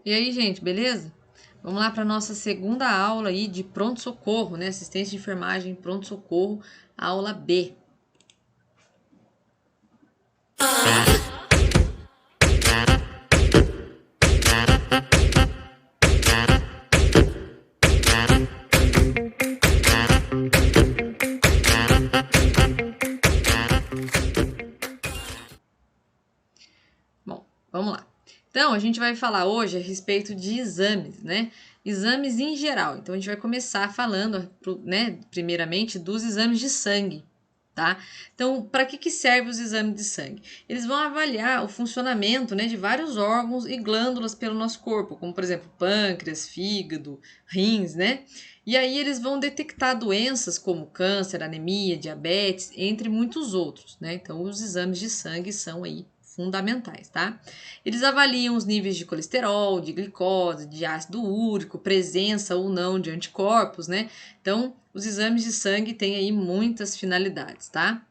E aí, gente, beleza? Vamos lá para nossa segunda aula aí de pronto-socorro, né? Assistência de enfermagem, pronto-socorro, aula B. Bom, vamos lá. Então, a gente vai falar hoje a respeito de exames, né? Exames em geral. Então, a gente vai começar falando, né, primeiramente, dos exames de sangue, tá? Então, para que servem os exames de sangue? Eles vão avaliar o funcionamento, né, de vários órgãos e glândulas pelo nosso corpo, como, por exemplo, pâncreas, fígado, rins, né? E aí eles vão detectar doenças como câncer, anemia, diabetes, entre muitos outros, né? Então, os exames de sangue são aí fundamentais, tá? Eles avaliam os níveis de colesterol, de glicose, de ácido úrico, presença ou não de anticorpos, né? Então, os exames de sangue têm aí muitas finalidades, tá?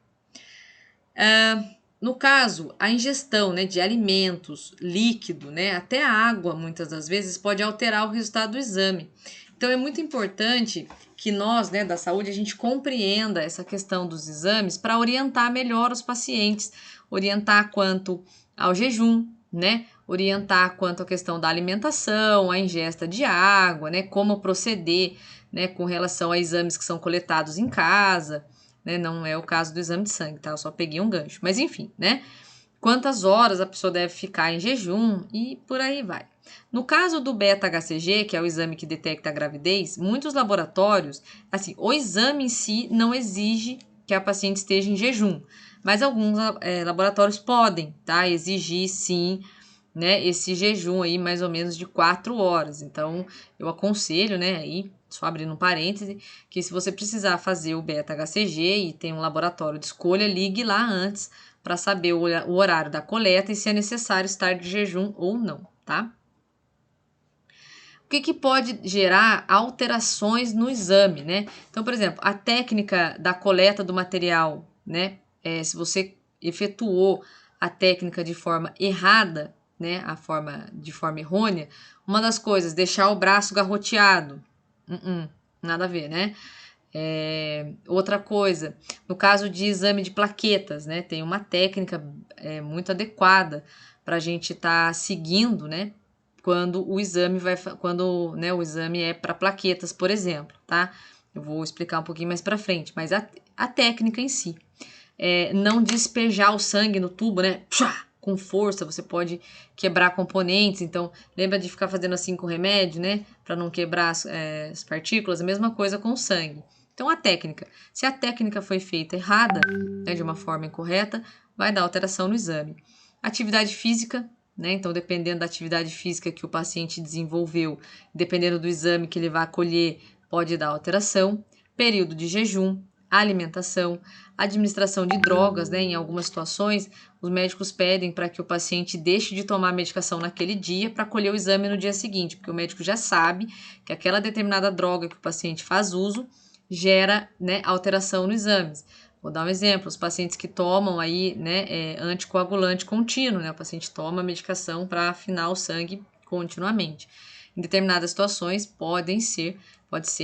No caso, a ingestão, né, de alimentos, líquido, né, até a água, muitas das vezes, pode alterar o resultado do exame. Então, é muito importante que nós, né, da saúde, a gente compreenda essa questão dos exames para orientar melhor os pacientes, orientar quanto ao jejum, né, orientar quanto à questão da alimentação, a ingesta de água, né, como proceder, né, com relação a exames que são coletados em casa, né? Não é o caso do exame de sangue, tá? Eu só peguei um gancho. Mas enfim, né? Quantas horas a pessoa deve ficar em jejum e por aí vai. No caso do beta-HCG, que é o exame que detecta a gravidez, muitos laboratórios, assim, o exame em si não exige que a paciente esteja em jejum, mas alguns laboratórios podem, tá? Exigir sim, né, esse jejum aí mais ou menos de 4 horas. Então, eu aconselho, né, aí, só abrindo um parêntese, que se você precisar fazer o beta-HCG e tem um laboratório de escolha, ligue lá antes para saber o horário da coleta e se é necessário estar de jejum ou não, tá? O que pode gerar alterações no exame, né? Então, por exemplo, a técnica da coleta do material, né? Se você efetuou a técnica de forma errada, né? De forma errônea, uma das coisas, deixar o braço garroteado. Nada a ver, né? Outra coisa, no caso de exame de plaquetas, né? Tem uma técnica muito adequada para a gente estar seguindo, né? Quando o exame quando, né, o exame é para plaquetas, por exemplo, tá? Eu vou explicar um pouquinho mais para frente, mas a técnica em si. Não despejar o sangue no tubo, né? Pshá, com força, você pode quebrar componentes. Então, lembra de ficar fazendo assim com remédio, né? Para não quebrar as partículas. A mesma coisa com o sangue. Então, a técnica. Se a técnica foi feita errada, né, de uma forma incorreta, vai dar alteração no exame. Atividade física, né? Então, dependendo da atividade física que o paciente desenvolveu, dependendo do exame que ele vai colher, pode dar alteração. Período de jejum, alimentação, administração de drogas, né? Em algumas situações, os médicos pedem para que o paciente deixe de tomar a medicação naquele dia para colher o exame no dia seguinte, porque o médico já sabe que aquela determinada droga que o paciente faz uso gera, né, alteração nos exames. Vou dar um exemplo, os pacientes que tomam aí, né, anticoagulante contínuo, né, o paciente toma a medicação para afinar o sangue continuamente. Em determinadas situações pode ser,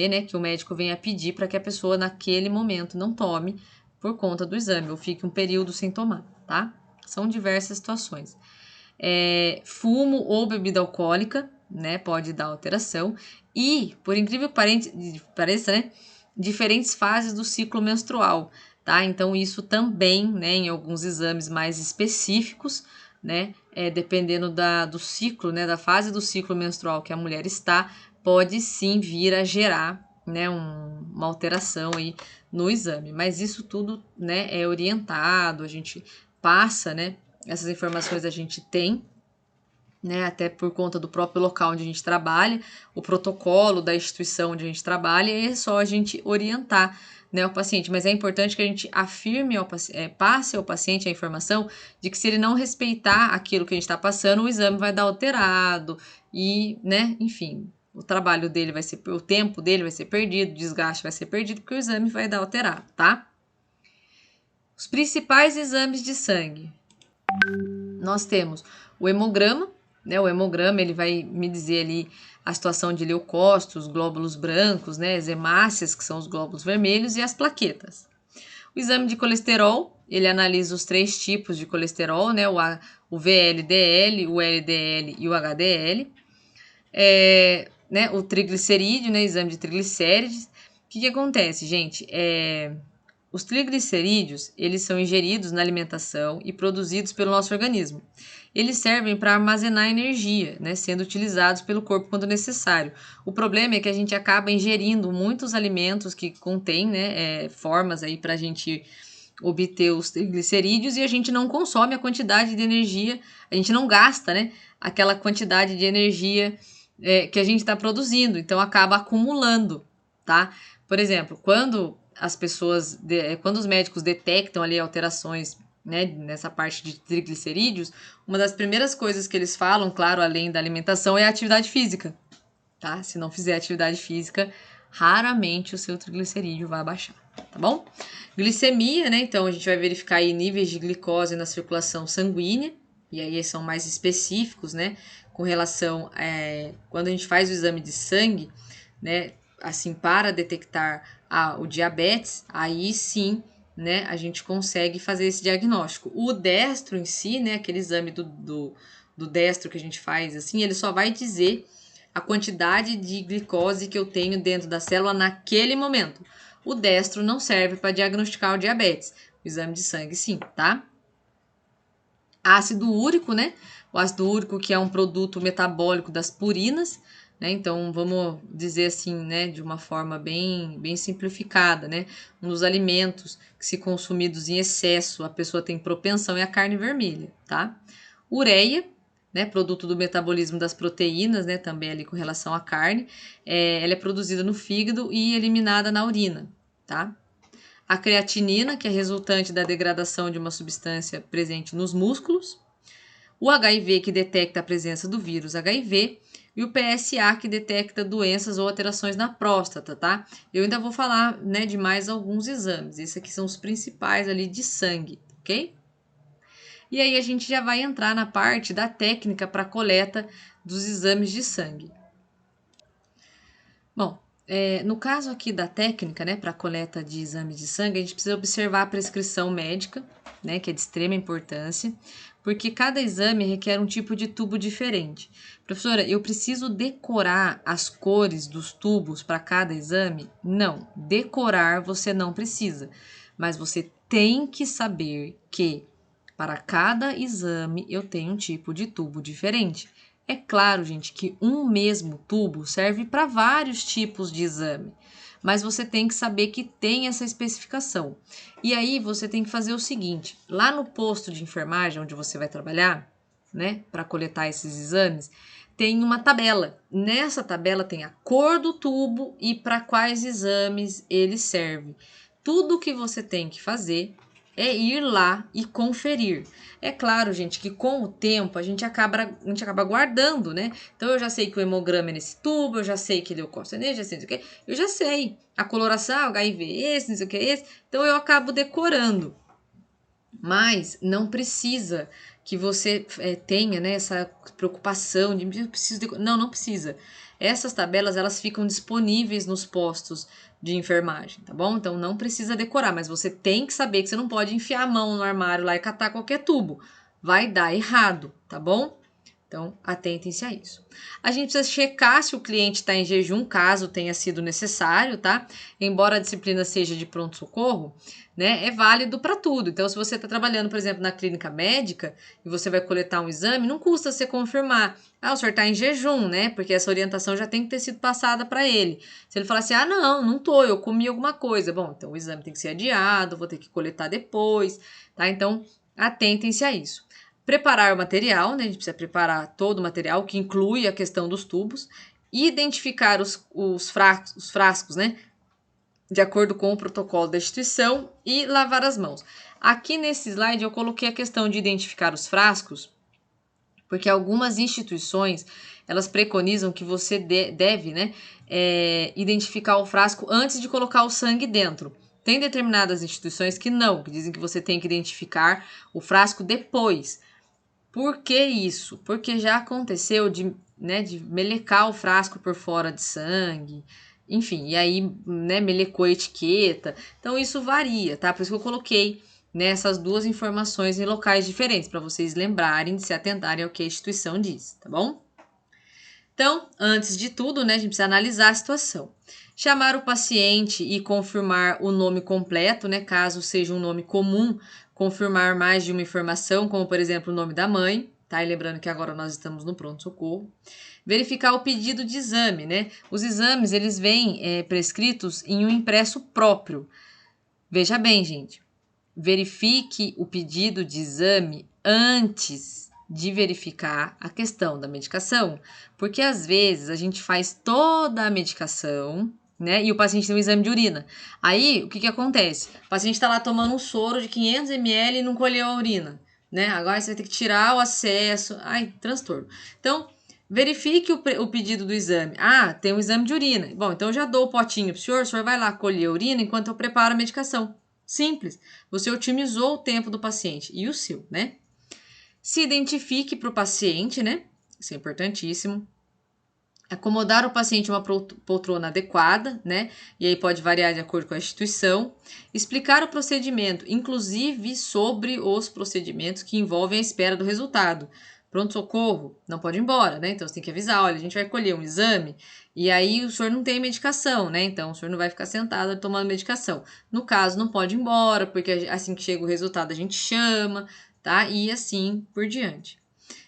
né, que o médico venha pedir para que a pessoa naquele momento não tome por conta do exame, ou fique um período sem tomar, tá? São diversas situações. Fumo ou bebida alcoólica, né, pode dar alteração. E, por incrível que pareça, né, diferentes fases do ciclo menstrual, tá? Então, isso também, né, em alguns exames mais específicos, né, dependendo do ciclo, né, da fase do ciclo menstrual que a mulher está, pode sim vir a gerar, né, uma alteração aí no exame. Mas isso tudo, né, é orientado, a gente passa, né, essas informações a gente tem, né, até por conta do próprio local onde a gente trabalha, o protocolo da instituição onde a gente trabalha, e é só a gente orientar, né, o paciente. Mas é importante que a gente afirme, passe ao paciente a informação de que se ele não respeitar aquilo que a gente está passando, o exame vai dar alterado e, né, enfim, o trabalho dele o tempo dele vai ser perdido, o desgaste vai ser perdido, porque o exame vai dar alterado, tá? Os principais exames de sangue. Nós temos o hemograma, né? O hemograma, ele vai me dizer ali a situação de leucócitos, glóbulos brancos, né? As hemácias, que são os glóbulos vermelhos, e as plaquetas. O exame de colesterol, ele analisa os 3 tipos de colesterol, né? O VLDL, o LDL e o HDL. Né? O triglicerídeo, né? Exame de triglicérides. O que acontece, gente? Os triglicerídeos, eles são ingeridos na alimentação e produzidos pelo nosso organismo. Eles servem para armazenar energia, né, sendo utilizados pelo corpo quando necessário. O problema é que a gente acaba ingerindo muitos alimentos que contêm, né, formas aí para a gente obter os triglicerídeos e a gente não consome a quantidade de energia, a gente não gasta, né, aquela quantidade de energia que a gente está produzindo, então acaba acumulando, tá? Por exemplo, quando os médicos detectam ali alterações, né, nessa parte de triglicerídeos, uma das primeiras coisas que eles falam, claro, além da alimentação, é a atividade física, tá? Se não fizer atividade física, raramente o seu triglicerídeo vai baixar, tá bom? Glicemia, né? Então a gente vai verificar aí níveis de glicose na circulação sanguínea, e aí são mais específicos, né? Com relação quando a gente faz o exame de sangue, né? Assim, para detectar o diabetes, aí sim, né, a gente consegue fazer esse diagnóstico. O destro em si, né, aquele exame do destro que a gente faz, assim, ele só vai dizer a quantidade de glicose que eu tenho dentro da célula naquele momento. O destro não serve para diagnosticar o diabetes. O exame de sangue, sim, tá? Ácido úrico, né? O ácido úrico, que é um produto metabólico das purinas, né? Então, vamos dizer assim, né, de uma forma bem simplificada, né? Um dos alimentos que, se consumidos em excesso, a pessoa tem propensão é a carne vermelha, tá? Ureia, né, produto do metabolismo das proteínas, né, também ali com relação à carne, ela é produzida no fígado e eliminada na urina, tá? A creatinina, que é resultante da degradação de uma substância presente nos músculos, o HIV, que detecta a presença do vírus HIV, e o PSA, que detecta doenças ou alterações na próstata, tá? Eu ainda vou falar, né, de mais alguns exames. Esses aqui são os principais ali de sangue, ok? E aí a gente já vai entrar na parte da técnica para coleta dos exames de sangue. Bom, no caso aqui da técnica, né, para coleta de exames de sangue, a gente precisa observar a prescrição médica, né, que é de extrema importância, porque cada exame requer um tipo de tubo diferente. Professora, eu preciso decorar as cores dos tubos para cada exame? Não, decorar você não precisa, mas você tem que saber que para cada exame eu tenho um tipo de tubo diferente. É claro, gente, que um mesmo tubo serve para vários tipos de exame, mas você tem que saber que tem essa especificação. E aí você tem que fazer o seguinte: lá no posto de enfermagem onde você vai trabalhar, né, para coletar esses exames, tem uma tabela. Nessa tabela tem a cor do tubo e para quais exames ele serve. Tudo que você tem que fazer é ir lá e conferir. É claro, gente, que com o tempo a gente acaba guardando, né? Então eu já sei que o hemograma é nesse tubo, eu já sei que leucócito é nesse, já sei o que, eu já sei. A coloração, HIV é esse, não sei o que é esse, então eu acabo decorando. Mas não precisa que você tenha, né, essa preocupação de preciso decorar. Não, não precisa. Essas tabelas elas ficam disponíveis nos postos de enfermagem, tá bom? Então não precisa decorar, mas você tem que saber que você não pode enfiar a mão no armário lá e catar qualquer tubo. Vai dar errado, tá bom? Então, atentem-se a isso. A gente precisa checar se o cliente está em jejum, caso tenha sido necessário, tá? Embora a disciplina seja de pronto-socorro, né, é válido para tudo. Então, se você está trabalhando, por exemplo, na clínica médica e você vai coletar um exame, não custa você confirmar. Ah, o senhor está em jejum, né? Porque essa orientação já tem que ter sido passada para ele. Se ele falar assim, ah, não tô, eu comi alguma coisa. Bom, então o exame tem que ser adiado, vou ter que coletar depois, tá? Então, atentem-se a isso. Preparar o material, né? A gente precisa preparar todo o material, que inclui a questão dos tubos, identificar os frascos, né? De acordo com o protocolo da instituição e lavar as mãos. Aqui nesse slide eu coloquei a questão de identificar os frascos, porque algumas instituições elas preconizam que você deve, né, identificar o frasco antes de colocar o sangue dentro. Tem determinadas instituições que não, que dizem que você tem que identificar o frasco depois. Por que isso? Porque já aconteceu de melecar o frasco por fora de sangue, enfim, e aí, né, melecou a etiqueta. Então, isso varia, tá? Por isso que eu coloquei nessas duas informações em locais diferentes, para vocês lembrarem de se atentarem ao que a instituição diz, tá bom? Então, antes de tudo, né, a gente precisa analisar a situação. Chamar o paciente e confirmar o nome completo, né, caso seja um nome comum, confirmar mais de uma informação, como por exemplo o nome da mãe, tá? E lembrando que agora nós estamos no pronto-socorro. Verificar o pedido de exame, né? Os exames, eles vêm prescritos em um impresso próprio. Veja bem, gente, verifique o pedido de exame antes de verificar a questão da medicação, porque às vezes a gente faz toda a medicação, né? E o paciente tem um exame de urina. Aí, o que acontece? O paciente está lá tomando um soro de 500 ml e não colheu a urina, né? Agora você vai ter que tirar o acesso. Ai, transtorno. Então, verifique o pedido do exame. Ah, tem um exame de urina. Bom, então eu já dou o potinho pro senhor vai lá colher a urina enquanto eu preparo a medicação. Simples. Você otimizou o tempo do paciente e o seu, né? Se identifique para o paciente, né? Isso é importantíssimo. Acomodar o paciente em uma poltrona adequada, né? E aí pode variar de acordo com a instituição. Explicar o procedimento, inclusive sobre os procedimentos que envolvem a espera do resultado. Pronto-socorro, não pode ir embora, né? Então você tem que avisar: olha, a gente vai colher um exame e aí o senhor não tem medicação, né? Então o senhor não vai ficar sentado tomando medicação. No caso, não pode ir embora, porque assim que chega o resultado a gente chama, tá? E assim por diante.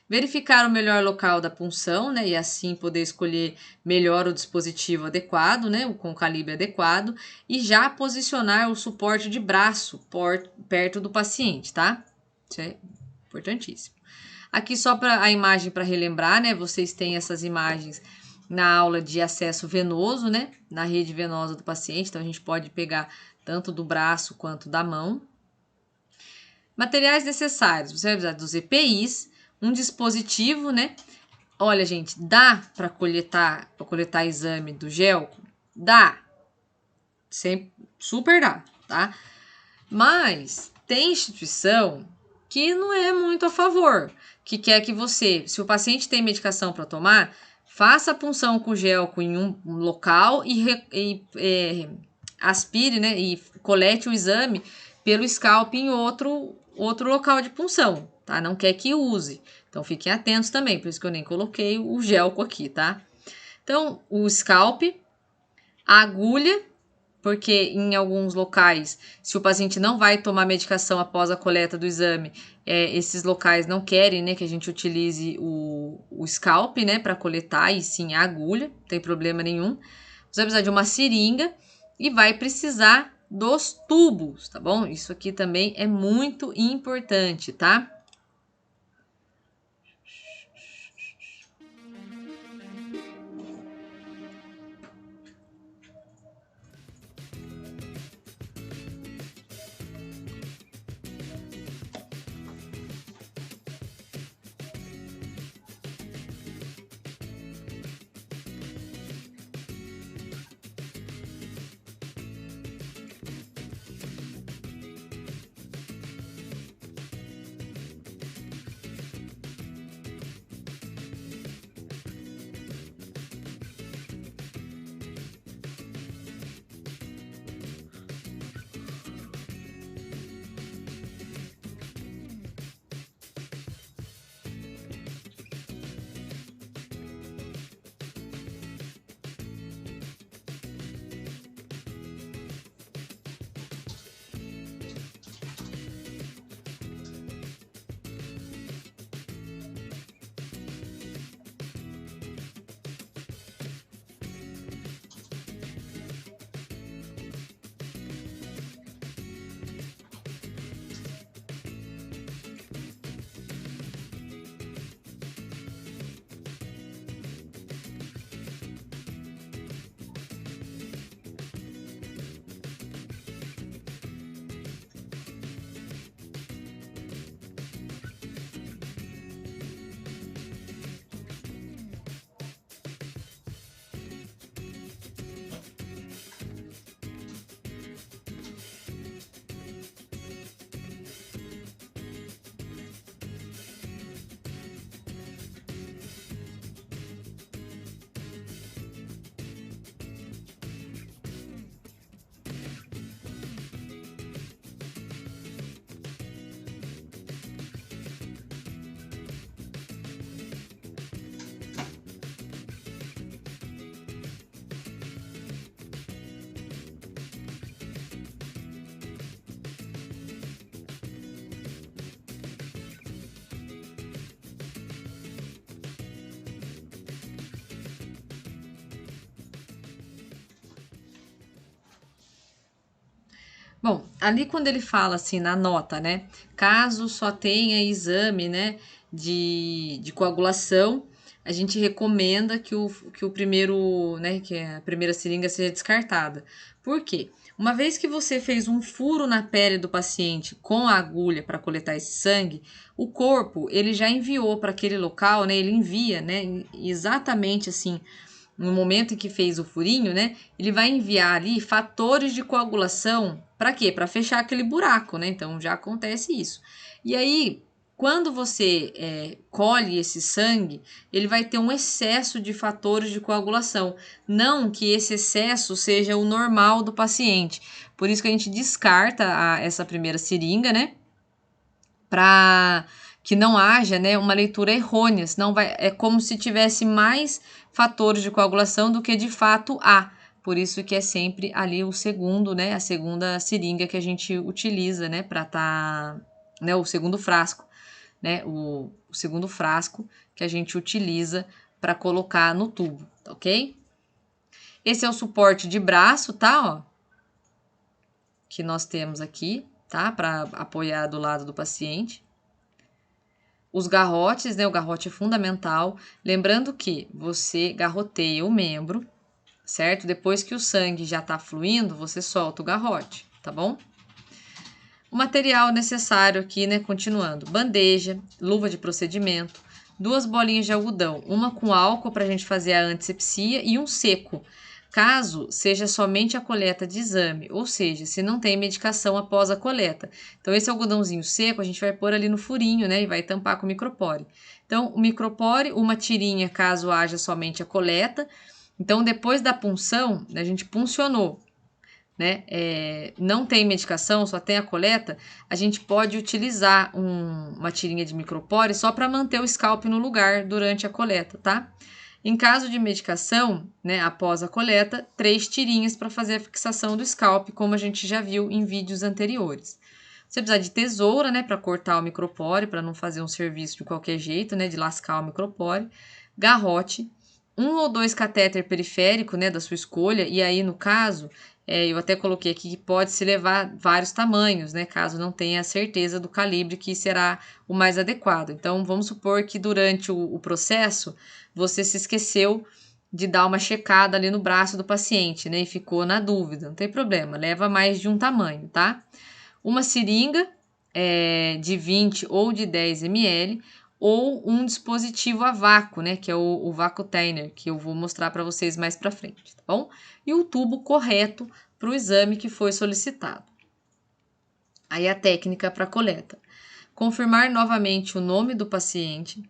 Verificar o melhor local da punção, né? E assim poder escolher melhor o dispositivo adequado, né? Com o calibre adequado. E já posicionar o suporte de braço perto do paciente, tá? Isso é importantíssimo. Aqui só para a imagem para relembrar, né? Vocês têm essas imagens na aula de acesso venoso, né? Na rede venosa do paciente. Então a gente pode pegar tanto do braço quanto da mão. Materiais necessários. Você vai precisar dos EPIs, um dispositivo, né? Olha, gente, dá para coletar exame do gel? Dá. Sempre, super dá, tá? Mas tem instituição que não é muito a favor, que quer que você, se o paciente tem medicação para tomar, faça a punção com gel em um local e aspire, né? E colete o exame pelo scalp em outro local de punção, tá? Não quer que use. Então, fiquem atentos também, por isso que eu nem coloquei o gelco aqui, tá? Então, o scalp, a agulha, porque em alguns locais, se o paciente não vai tomar medicação após a coleta do exame, esses locais não querem, né, que a gente utilize o scalp, né, para coletar, e sim a agulha, não tem problema nenhum. Você vai precisar de uma seringa e vai precisar dos tubos, tá bom? Isso aqui também é muito importante, tá? Bom, ali quando ele fala assim na nota, né? Caso só tenha exame, né, de coagulação, a gente recomenda que o primeiro, né, que a primeira seringa seja descartada. Por quê? Uma vez que você fez um furo na pele do paciente com a agulha para coletar esse sangue, o corpo ele já enviou para aquele local, né? Ele envia, né? Exatamente assim no momento em que fez o furinho, né, ele vai enviar ali fatores de coagulação. Para quê? Para fechar aquele buraco, né? Então já acontece isso. E aí, quando você colhe esse sangue, ele vai ter um excesso de fatores de coagulação. Não que esse excesso seja o normal do paciente. Por isso que a gente descarta essa primeira seringa, né? Para que não haja, né, uma leitura errônea, senão é como se tivesse mais fatores de coagulação do que de fato há. Por isso que é sempre ali o segundo, né, a segunda seringa que a gente utiliza, né, para né, o segundo frasco, né, o segundo frasco que a gente utiliza para colocar no tubo, tá ok? Esse é o suporte de braço, tá, ó, que nós temos aqui, tá, para apoiar do lado do paciente. Os garrotes, né? O garrote é fundamental. Lembrando que você garroteia o membro, certo? Depois que o sangue já tá fluindo, você solta o garrote, tá bom? O material necessário aqui, né? Continuando: bandeja, luva de procedimento, 2 bolinhas de algodão, uma com álcool para a gente fazer a antisepsia e um seco, caso seja somente a coleta de exame, ou seja, se não tem medicação após a coleta. Então, esse algodãozinho seco a gente vai pôr ali no furinho, né? E vai tampar com o micropore. Então, o micropore, uma tirinha caso haja somente a coleta. Então, depois da punção, a gente puncionou, né? Não tem medicação, só tem a coleta, a gente pode utilizar uma tirinha de micropore só para manter o scalp no lugar durante a coleta, tá? Em caso de medicação, né, após a coleta, 3 tirinhas para fazer a fixação do scalp, como a gente já viu em vídeos anteriores. Você precisa de tesoura, né, para cortar o micropore, para não fazer um serviço de qualquer jeito, né, de lascar o micropore, garrote, 1 ou 2 catéter periférico, né, da sua escolha, e aí no caso, eu até coloquei aqui que pode se levar vários tamanhos, né, caso não tenha certeza do calibre que será o mais adequado. Então, vamos supor que durante o processo, você se esqueceu de dar uma checada ali no braço do paciente, né, e ficou na dúvida. Não tem problema, leva mais de um tamanho, tá? Uma seringa de 20 ou de 10 ml, ou um dispositivo a vácuo, né, que é o Vacutainer, que eu vou mostrar para vocês mais para frente, tá bom? E o tubo correto para o exame que foi solicitado. Aí a técnica para coleta: confirmar novamente o nome do paciente,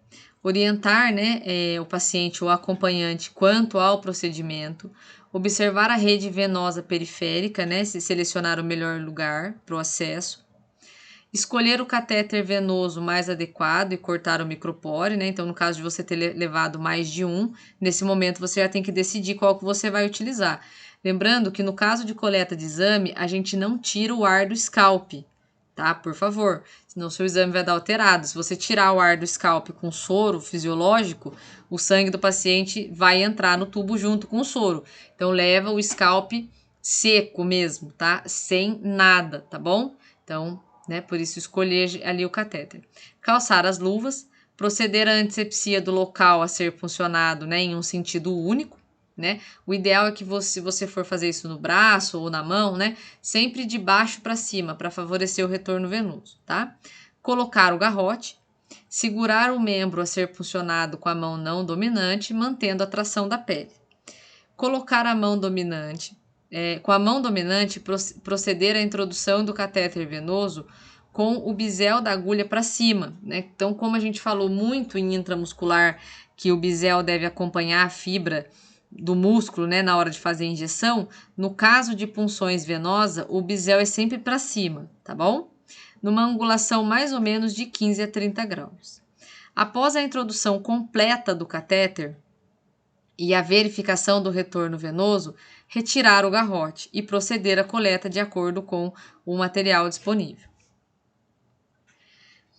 orientar, né, o paciente ou acompanhante quanto ao procedimento, observar a rede venosa periférica, né, se selecionar o melhor lugar para o acesso, escolher o catéter venoso mais adequado e cortar o micropore, né? Então, no caso de você ter levado mais de um, nesse momento você já tem que decidir qual que você vai utilizar. Lembrando que no caso de coleta de exame, a gente não tira o ar do scalp, tá? Por favor, senão seu exame vai dar alterado. Se você tirar o ar do scalp com soro fisiológico, o sangue do paciente vai entrar no tubo junto com o soro. Então, leva o scalp seco mesmo, tá? Sem nada, tá bom? Então, né? Por isso escolher ali o catéter. Calçar as luvas, proceder à antisepsia do local a ser puncionado, né, em um sentido único, né? O ideal é que se você for fazer isso no braço ou na mão, né, sempre de baixo para cima, para favorecer o retorno venoso, tá? Colocar o garrote, segurar o membro a ser puncionado com a mão não dominante, mantendo a tração da pele. Colocar a mão dominante, com a mão dominante, proceder à introdução do catéter venoso com o bisel da agulha para cima, né? Então, como a gente falou muito em intramuscular, que o bisel deve acompanhar a fibra do músculo, né, na hora de fazer a injeção, no caso de punções venosas, o bisel é sempre para cima, tá bom? Numa angulação mais ou menos de 15 a 30 graus. Após a introdução completa do catéter e a verificação do retorno venoso, retirar o garrote e proceder à coleta de acordo com o material disponível.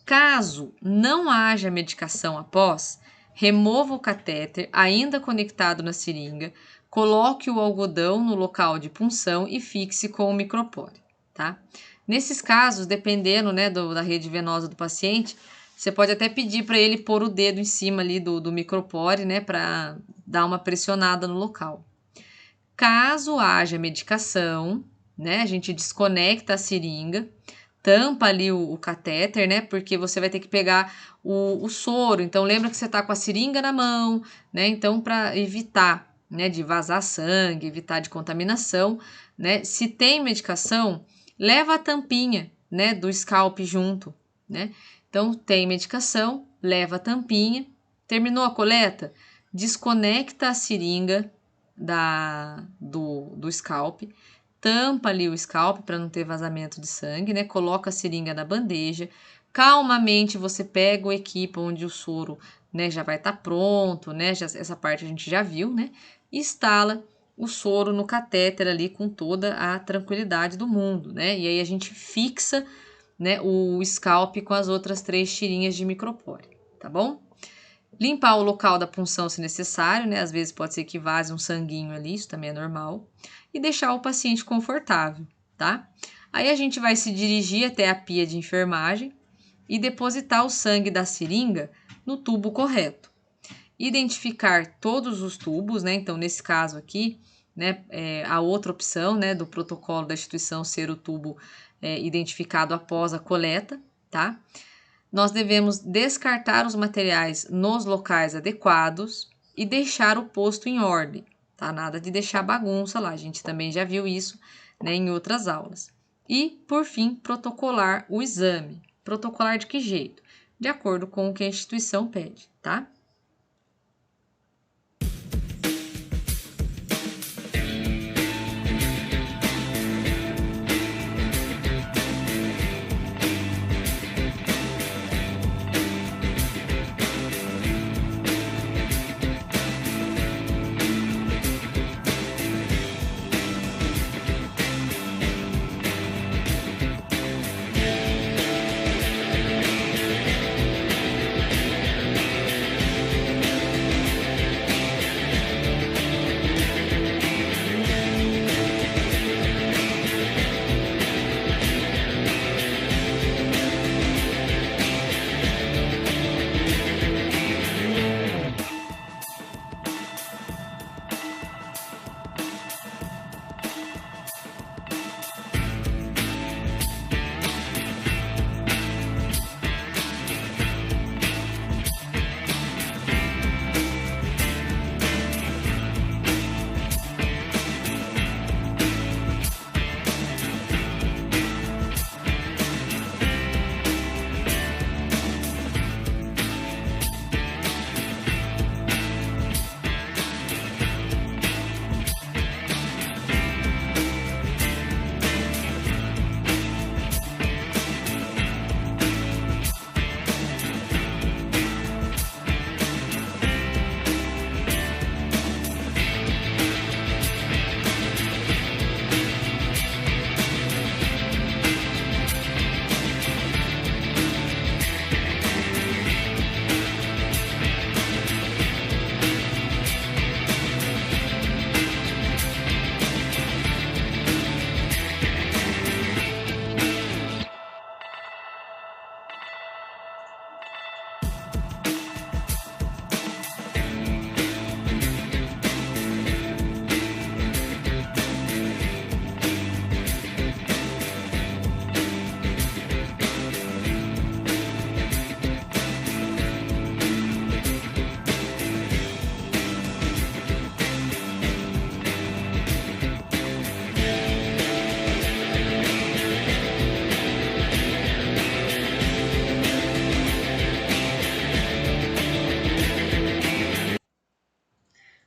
Caso não haja medicação após, remova o catéter ainda conectado na seringa, coloque o algodão no local de punção e fixe com o micropore. tá? Nesses casos, dependendo, né, da rede venosa do paciente, você pode até pedir para ele pôr o dedo em cima ali do micropore, né, para dar uma pressionada no local. Caso haja medicação, né, a gente desconecta a seringa, tampa ali o catéter, né, porque você vai ter que pegar o soro. Então, lembra que você tá com a seringa na mão, né, então para evitar, né, de vazar sangue, evitar de contaminação, né, se tem medicação, leva a tampinha, né, do scalp junto, né. Então, tem medicação, leva a tampinha, terminou a coleta, desconecta a seringa do scalp, tampa ali o scalp para não ter vazamento de sangue, né? Coloca a seringa na bandeja, calmamente você pega o equipa onde o soro, né, já vai estar pronto, né? Essa parte a gente já viu, né? E instala o soro no catéter ali com toda a tranquilidade do mundo, né? E aí a gente fixa, né, o scalp com as outras 3 tirinhas de micropore, tá bom? Limpar o local da punção se necessário, né? Às vezes pode ser que vaze um sanguinho ali, isso também é normal. E deixar o paciente confortável, tá? Aí a gente vai se dirigir até a pia de enfermagem e depositar o sangue da seringa no tubo correto. Identificar todos os tubos, né? Então, nesse caso aqui, né, a outra opção, né, do protocolo da instituição ser o tubo identificado após a coleta, tá? Nós devemos descartar os materiais nos locais adequados e deixar o posto em ordem, tá? Nada de deixar bagunça lá, a gente também já viu isso, né, em outras aulas. E, por fim, protocolar o exame. Protocolar de que jeito? De acordo com o que a instituição pede, tá?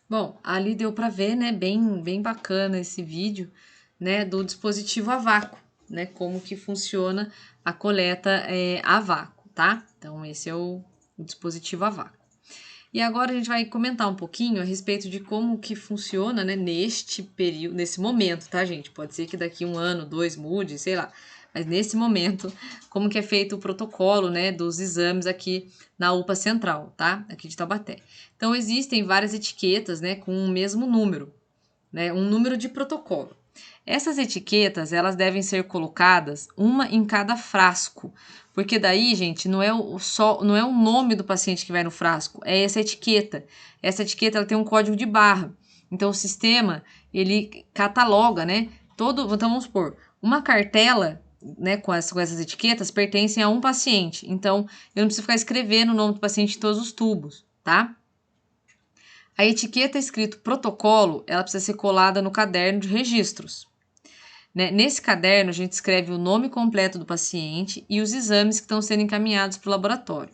Bom, ali deu para ver, né, bem bacana esse vídeo, né, do dispositivo a vácuo, né, como que funciona a coleta a vácuo, tá? Então, esse é o dispositivo a vácuo. E agora a gente vai comentar um pouquinho a respeito de como que funciona, né, neste período, nesse momento, tá, gente? Pode ser que daqui 1 ano, 2 mude, sei lá. Mas nesse momento, como que é feito o protocolo, né, dos exames aqui na UPA Central, tá? Aqui de Taubaté. Então, existem várias etiquetas, né, com o mesmo número, né, um número de protocolo. Essas etiquetas, elas devem ser colocadas uma em cada frasco, porque daí, gente, não é o nome do paciente que vai no frasco, é essa etiqueta. Essa etiqueta ela tem um código de barra. Então o sistema, ele cataloga, né? Então vamos supor, uma cartela, né, com essas etiquetas pertencem a um paciente. Então eu não preciso ficar escrevendo o nome do paciente em todos os tubos, tá? A etiqueta escrito protocolo, ela precisa ser colada no caderno de registros. Né? Nesse caderno, a gente escreve o nome completo do paciente e os exames que estão sendo encaminhados para o laboratório.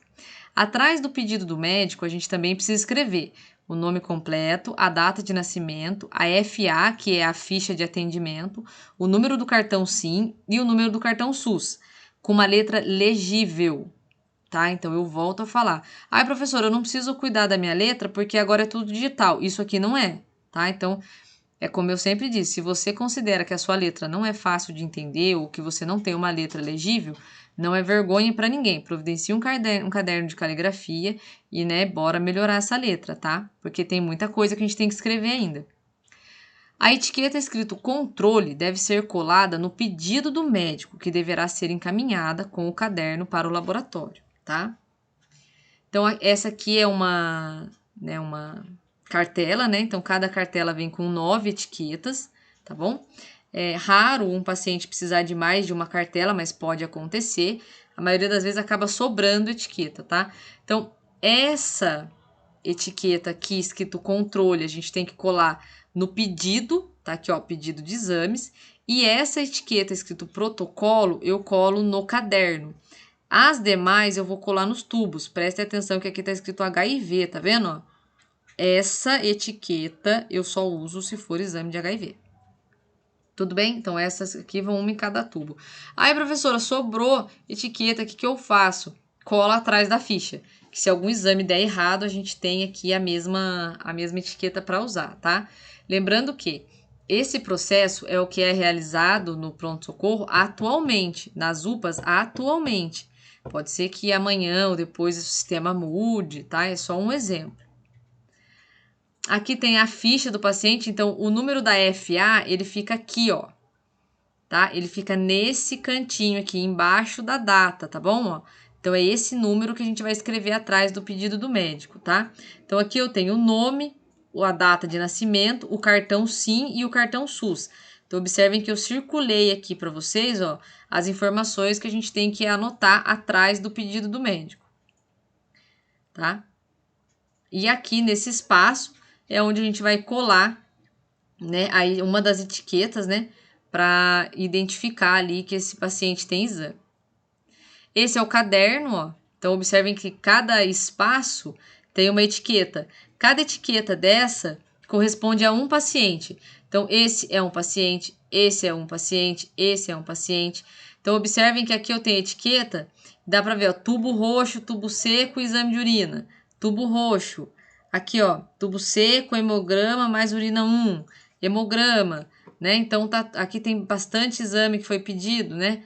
Atrás do pedido do médico, a gente também precisa escrever o nome completo, a data de nascimento, a FA, que é a ficha de atendimento, o número do cartão SIM e o número do cartão SUS, com uma letra legível. Tá? Então eu volto a falar. Ai, professora, eu não preciso cuidar da minha letra porque agora é tudo digital. Isso aqui não é, tá? Então, é como eu sempre disse, se você considera que a sua letra não é fácil de entender ou que você não tem uma letra legível, não é vergonha para ninguém. Providencie um caderno de caligrafia e, né, bora melhorar essa letra, tá? Porque tem muita coisa que a gente tem que escrever ainda. A etiqueta escrito controle deve ser colada no pedido do médico, que deverá ser encaminhada com o caderno para o laboratório, tá? Então, essa aqui é uma cartela, né? Então, cada cartela vem com 9 etiquetas, tá bom? É raro um paciente precisar de mais de uma cartela, mas pode acontecer. A maioria das vezes acaba sobrando etiqueta, tá? Então, essa etiqueta aqui escrito controle, a gente tem que colar no pedido, tá aqui ó, pedido de exames, e essa etiqueta escrito protocolo, eu colo no caderno. As demais eu vou colar nos tubos, preste atenção que aqui tá escrito HIV, tá vendo? Ó? Essa etiqueta eu só uso se for exame de HIV. Tudo bem? Então essas aqui vão uma em cada tubo. Aí, professora, sobrou etiqueta, o que eu faço? Cola atrás da ficha, que se algum exame der errado, a gente tem aqui a mesma etiqueta para usar, tá? Lembrando que esse processo é o que é realizado no pronto-socorro atualmente, nas UPAs atualmente. Pode ser que amanhã ou depois o sistema mude, tá? É só um exemplo. Aqui tem a ficha do paciente, então o número da FA, ele fica aqui, ó. Tá? Ele fica nesse cantinho aqui, embaixo da data, tá bom? Ó, então, é esse número que a gente vai escrever atrás do pedido do médico, tá? Então, aqui eu tenho o nome, a data de nascimento, o cartão SIM e o cartão SUS. Então, observem que eu circulei aqui para vocês, ó, as informações que a gente tem que anotar atrás do pedido do médico, tá? E aqui nesse espaço é onde a gente vai colar, né, aí uma das etiquetas, né, para identificar ali que esse paciente tem exame. Esse é o caderno, ó. Então, observem que cada espaço tem uma etiqueta. Cada etiqueta dessa corresponde a um paciente. Então, esse é um paciente, esse é um paciente, esse é um paciente. Então, observem que aqui eu tenho etiqueta, dá para ver, ó, tubo roxo, tubo seco, exame de urina. Tubo roxo. Aqui, ó, tubo seco, hemograma mais urina 1. Hemograma, né? Então, aqui tem bastante exame que foi pedido, né?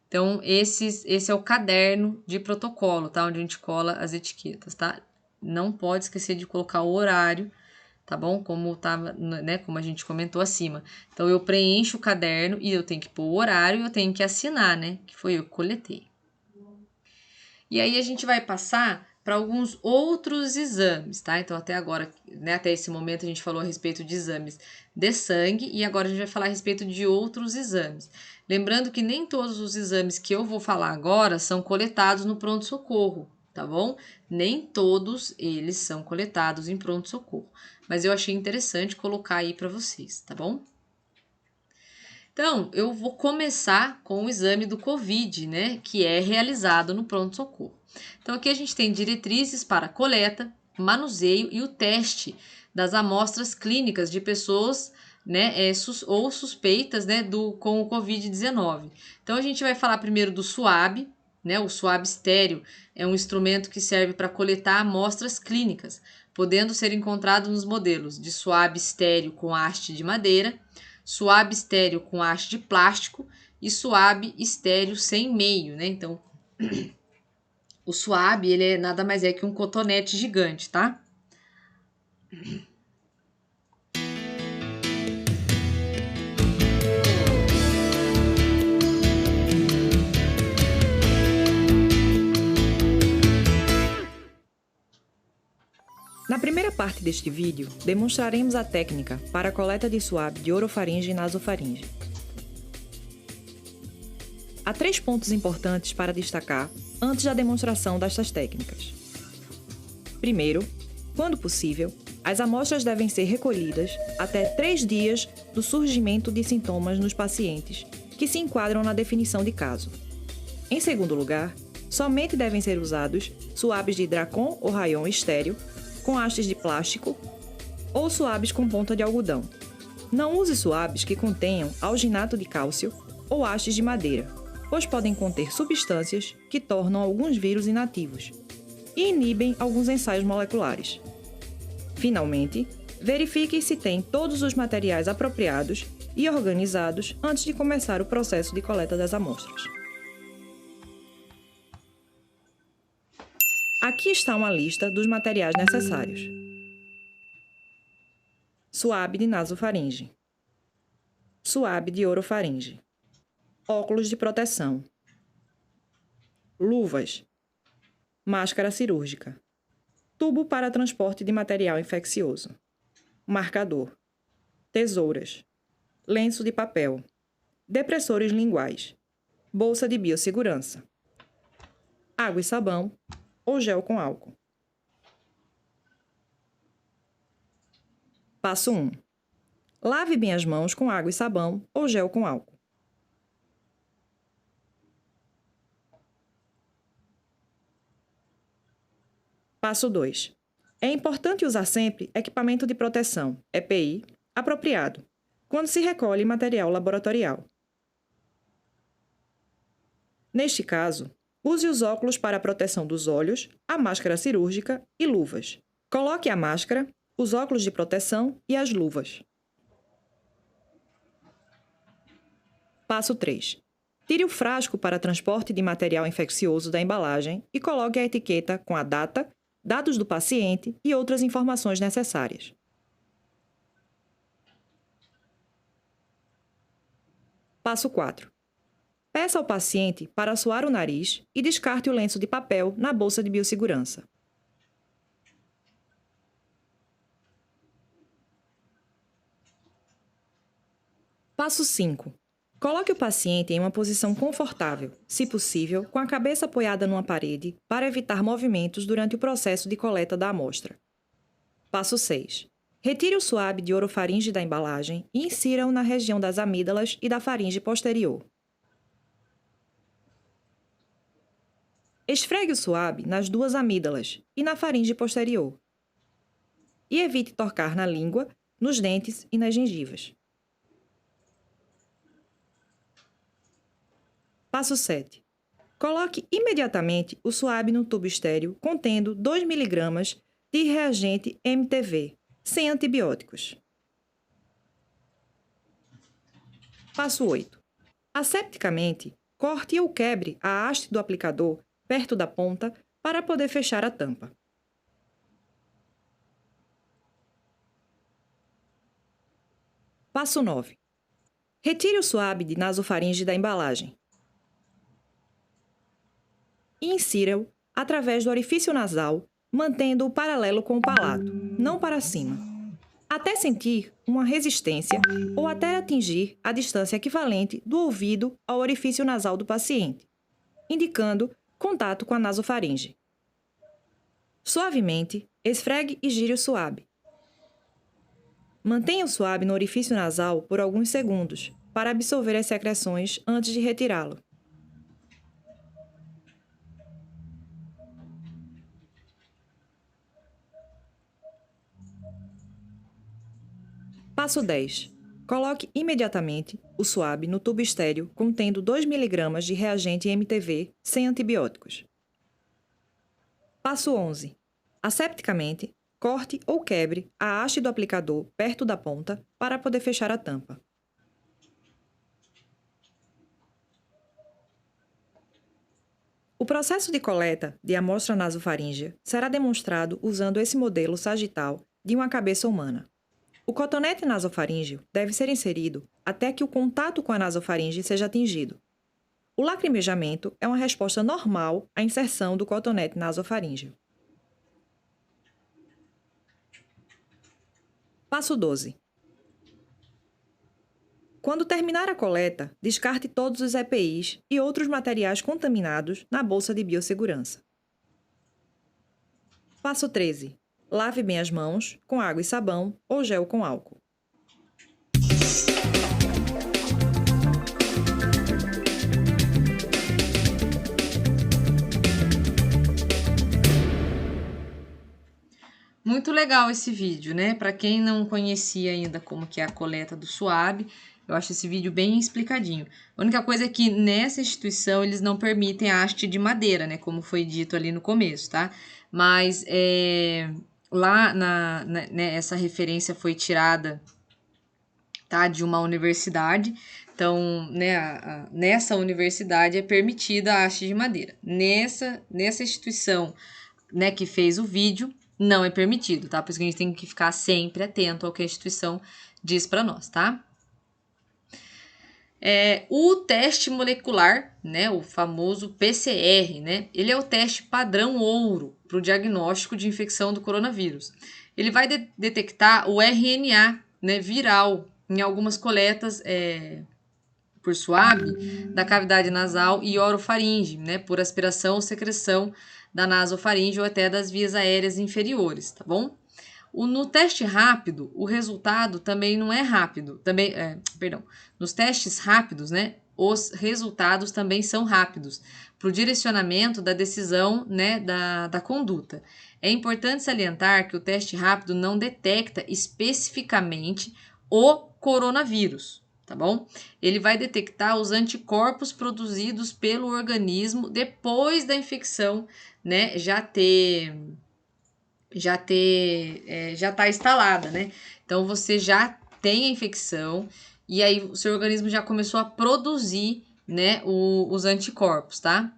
Então, esse é o caderno de protocolo, tá? Onde a gente cola as etiquetas, tá? Não pode esquecer de colocar o horário, tá bom? Como tava, né? Como a gente comentou acima. Então, eu preencho o caderno e eu tenho que pôr o horário e eu tenho que assinar, né? Que foi eu que coletei. E aí, a gente vai passar para alguns outros exames, tá? Então, até agora, né? Até esse momento, a gente falou a respeito de exames de sangue e agora a gente vai falar a respeito de outros exames. Lembrando que nem todos os exames que eu vou falar agora são coletados no pronto-socorro, tá bom? Nem todos eles são coletados em pronto-socorro, mas eu achei interessante colocar aí para vocês, tá bom? Então, eu vou começar com o exame do COVID, né, que é realizado no pronto-socorro. Então, aqui a gente tem diretrizes para coleta, manuseio e o teste das amostras clínicas de pessoas, né, ou suspeitas, né, com o COVID-19. Então, a gente vai falar primeiro do SUAB, né, o SUAB estéreo é um instrumento que serve para coletar amostras clínicas, podendo ser encontrado nos modelos de SUAB estéreo com haste de madeira, SUAB estéreo com haste de plástico e SUAB estéreo sem meio, né? Então, o SUAB, ele é nada mais é que um cotonete gigante, tá? Na primeira parte deste vídeo, demonstraremos a técnica para a coleta de suave de orofaringe e nasofaringe. Há 3 pontos importantes para destacar antes da demonstração destas técnicas. Primeiro, quando possível, as amostras devem ser recolhidas até 3 dias do surgimento de sintomas nos pacientes que se enquadram na definição de caso. Em segundo lugar, somente devem ser usados suaves de Dracon ou rayon estéreo, com hastes de plástico ou suaves com ponta de algodão. Não use suaves que contenham alginato de cálcio ou hastes de madeira, pois podem conter substâncias que tornam alguns vírus inativos e inibem alguns ensaios moleculares. Finalmente, verifique se tem todos os materiais apropriados e organizados antes de começar o processo de coleta das amostras. Aqui está uma lista dos materiais necessários. Suave de nasofaringe. Suave de orofaringe. Óculos de proteção. Luvas. Máscara cirúrgica. Tubo para transporte de material infeccioso. Marcador. Tesouras. Lenço de papel. Depressores linguais. Bolsa de biossegurança. Água e sabão ou gel com álcool. Passo 1. Lave bem as mãos com água e sabão ou gel com álcool. Passo 2. É importante usar sempre equipamento de proteção, EPI, apropriado, quando se recolhe material laboratorial. Neste caso, use os óculos para a proteção dos olhos, a máscara cirúrgica e luvas. Coloque a máscara, os óculos de proteção e as luvas. Passo 3. Tire o frasco para transporte de material infeccioso da embalagem e coloque a etiqueta com a data, dados do paciente e outras informações necessárias. Passo 4. Peça ao paciente para assoar o nariz e descarte o lenço de papel na bolsa de biossegurança. Passo 5. Coloque o paciente em uma posição confortável, se possível, com a cabeça apoiada numa parede, para evitar movimentos durante o processo de coleta da amostra. Passo 6. Retire o suave de orofaringe da embalagem e insira-o na região das amígdalas e da faringe posterior. Esfregue o suave nas 2 amígdalas e na faringe posterior. E evite tocar na língua, nos dentes e nas gengivas. Passo 7. Coloque imediatamente o suave no tubo estéreo contendo 2 mg de reagente MTV, sem antibióticos. Passo 8. Asepticamente, corte ou quebre a haste do aplicador perto da ponta para poder fechar a tampa. Passo 9. Retire o suave de nasofaringe da embalagem e insira-o através do orifício nasal, mantendo-o paralelo com o palato, não para cima, até sentir uma resistência ou até atingir a distância equivalente do ouvido ao orifício nasal do paciente, indicando contato com a nasofaringe. Suavemente, esfregue e gire o suave. Mantenha o suave no orifício nasal por alguns segundos, para absorver as secreções antes de retirá-lo. Passo 10. Coloque imediatamente o suave no tubo estéreo contendo 2 mg de reagente MTV sem antibióticos. Passo 11. Asepticamente, corte ou quebre a haste do aplicador perto da ponta para poder fechar a tampa. O processo de coleta de amostra nasofaríngea será demonstrado usando esse modelo sagital de uma cabeça humana. O cotonete nasofaríngeo deve ser inserido até que o contato com a nasofaringe seja atingido. O lacrimejamento é uma resposta normal à inserção do cotonete nasofaríngeo. Passo 12. Quando terminar a coleta, descarte todos os EPIs e outros materiais contaminados na bolsa de biossegurança. Passo 13. Lave bem as mãos com água e sabão ou gel com álcool. Muito legal esse vídeo, né? Para quem não conhecia ainda como que é a coleta do SUAB, eu acho esse vídeo bem explicadinho. A única coisa é que nessa instituição eles não permitem a haste de madeira, né? Como foi dito ali no começo, tá? Mas lá né, essa referência foi tirada, tá, de uma universidade. Então, né, nessa universidade é permitida a haste de madeira. Nessa instituição, né, que fez o vídeo, não é permitido, tá? Por isso que a gente tem que ficar sempre atento ao que a instituição diz para nós, tá? O teste molecular, né, o famoso PCR, né, ele é o teste padrão ouro para o diagnóstico de infecção do coronavírus. Ele vai detectar o RNA, né, viral em algumas coletas por SUAB da cavidade nasal e orofaringe, né, por aspiração ou secreção da nasofaringe ou até das vias aéreas inferiores, tá bom? No teste rápido, o resultado também não é rápido. Nos testes rápidos, né, os resultados também são rápidos para o direcionamento da decisão, né, da conduta. É importante salientar que o teste rápido não detecta especificamente o coronavírus, tá bom? Ele vai detectar os anticorpos produzidos pelo organismo depois da infecção, né, já tá instalada, né? Então você já tem a infecção e aí o seu organismo já começou a produzir, né, os anticorpos, tá?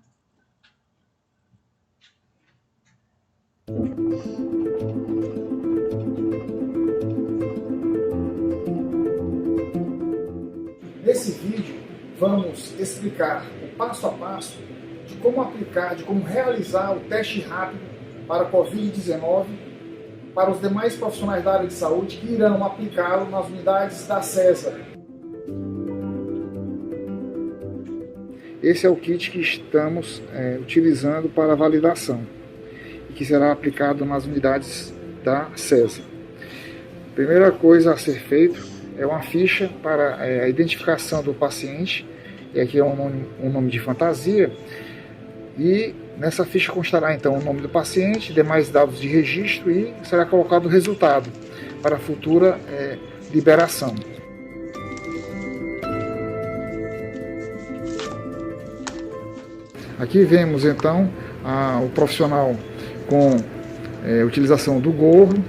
Nesse vídeo, vamos explicar o passo a passo de como aplicar, de como realizar o teste rápido para a Covid-19 para os demais profissionais da área de saúde que irão aplicá-lo nas unidades da CESA. Esse é o kit que estamos utilizando para validação e que será aplicado nas unidades da CESA. A primeira coisa a ser feito é uma ficha para a identificação do paciente, e aqui é um nome de fantasia, e nessa ficha constará então o nome do paciente, demais dados de registro e será colocado o resultado para a futura liberação. Aqui vemos então o profissional com utilização do gorro,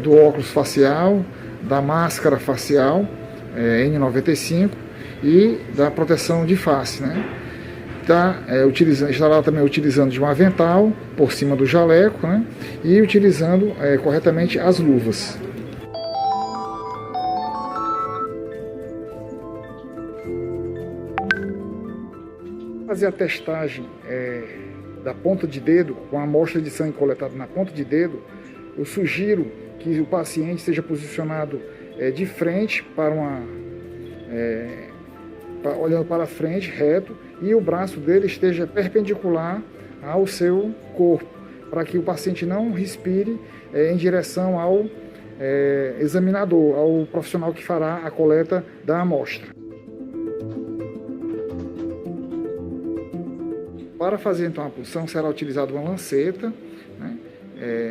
do óculos facial, da máscara facial N95 e da proteção de face, né? Estará também utilizando de um avental por cima do jaleco, né? E utilizando corretamente as luvas. Fazer a testagem da ponta de dedo, com a amostra de sangue coletada na ponta de dedo, eu sugiro que o paciente seja posicionado de frente olhando para frente, reto, e o braço dele esteja perpendicular ao seu corpo, para que o paciente não respire em direção ao examinador, ao profissional que fará a coleta da amostra. Para fazer então a punção será utilizada uma lanceta, né?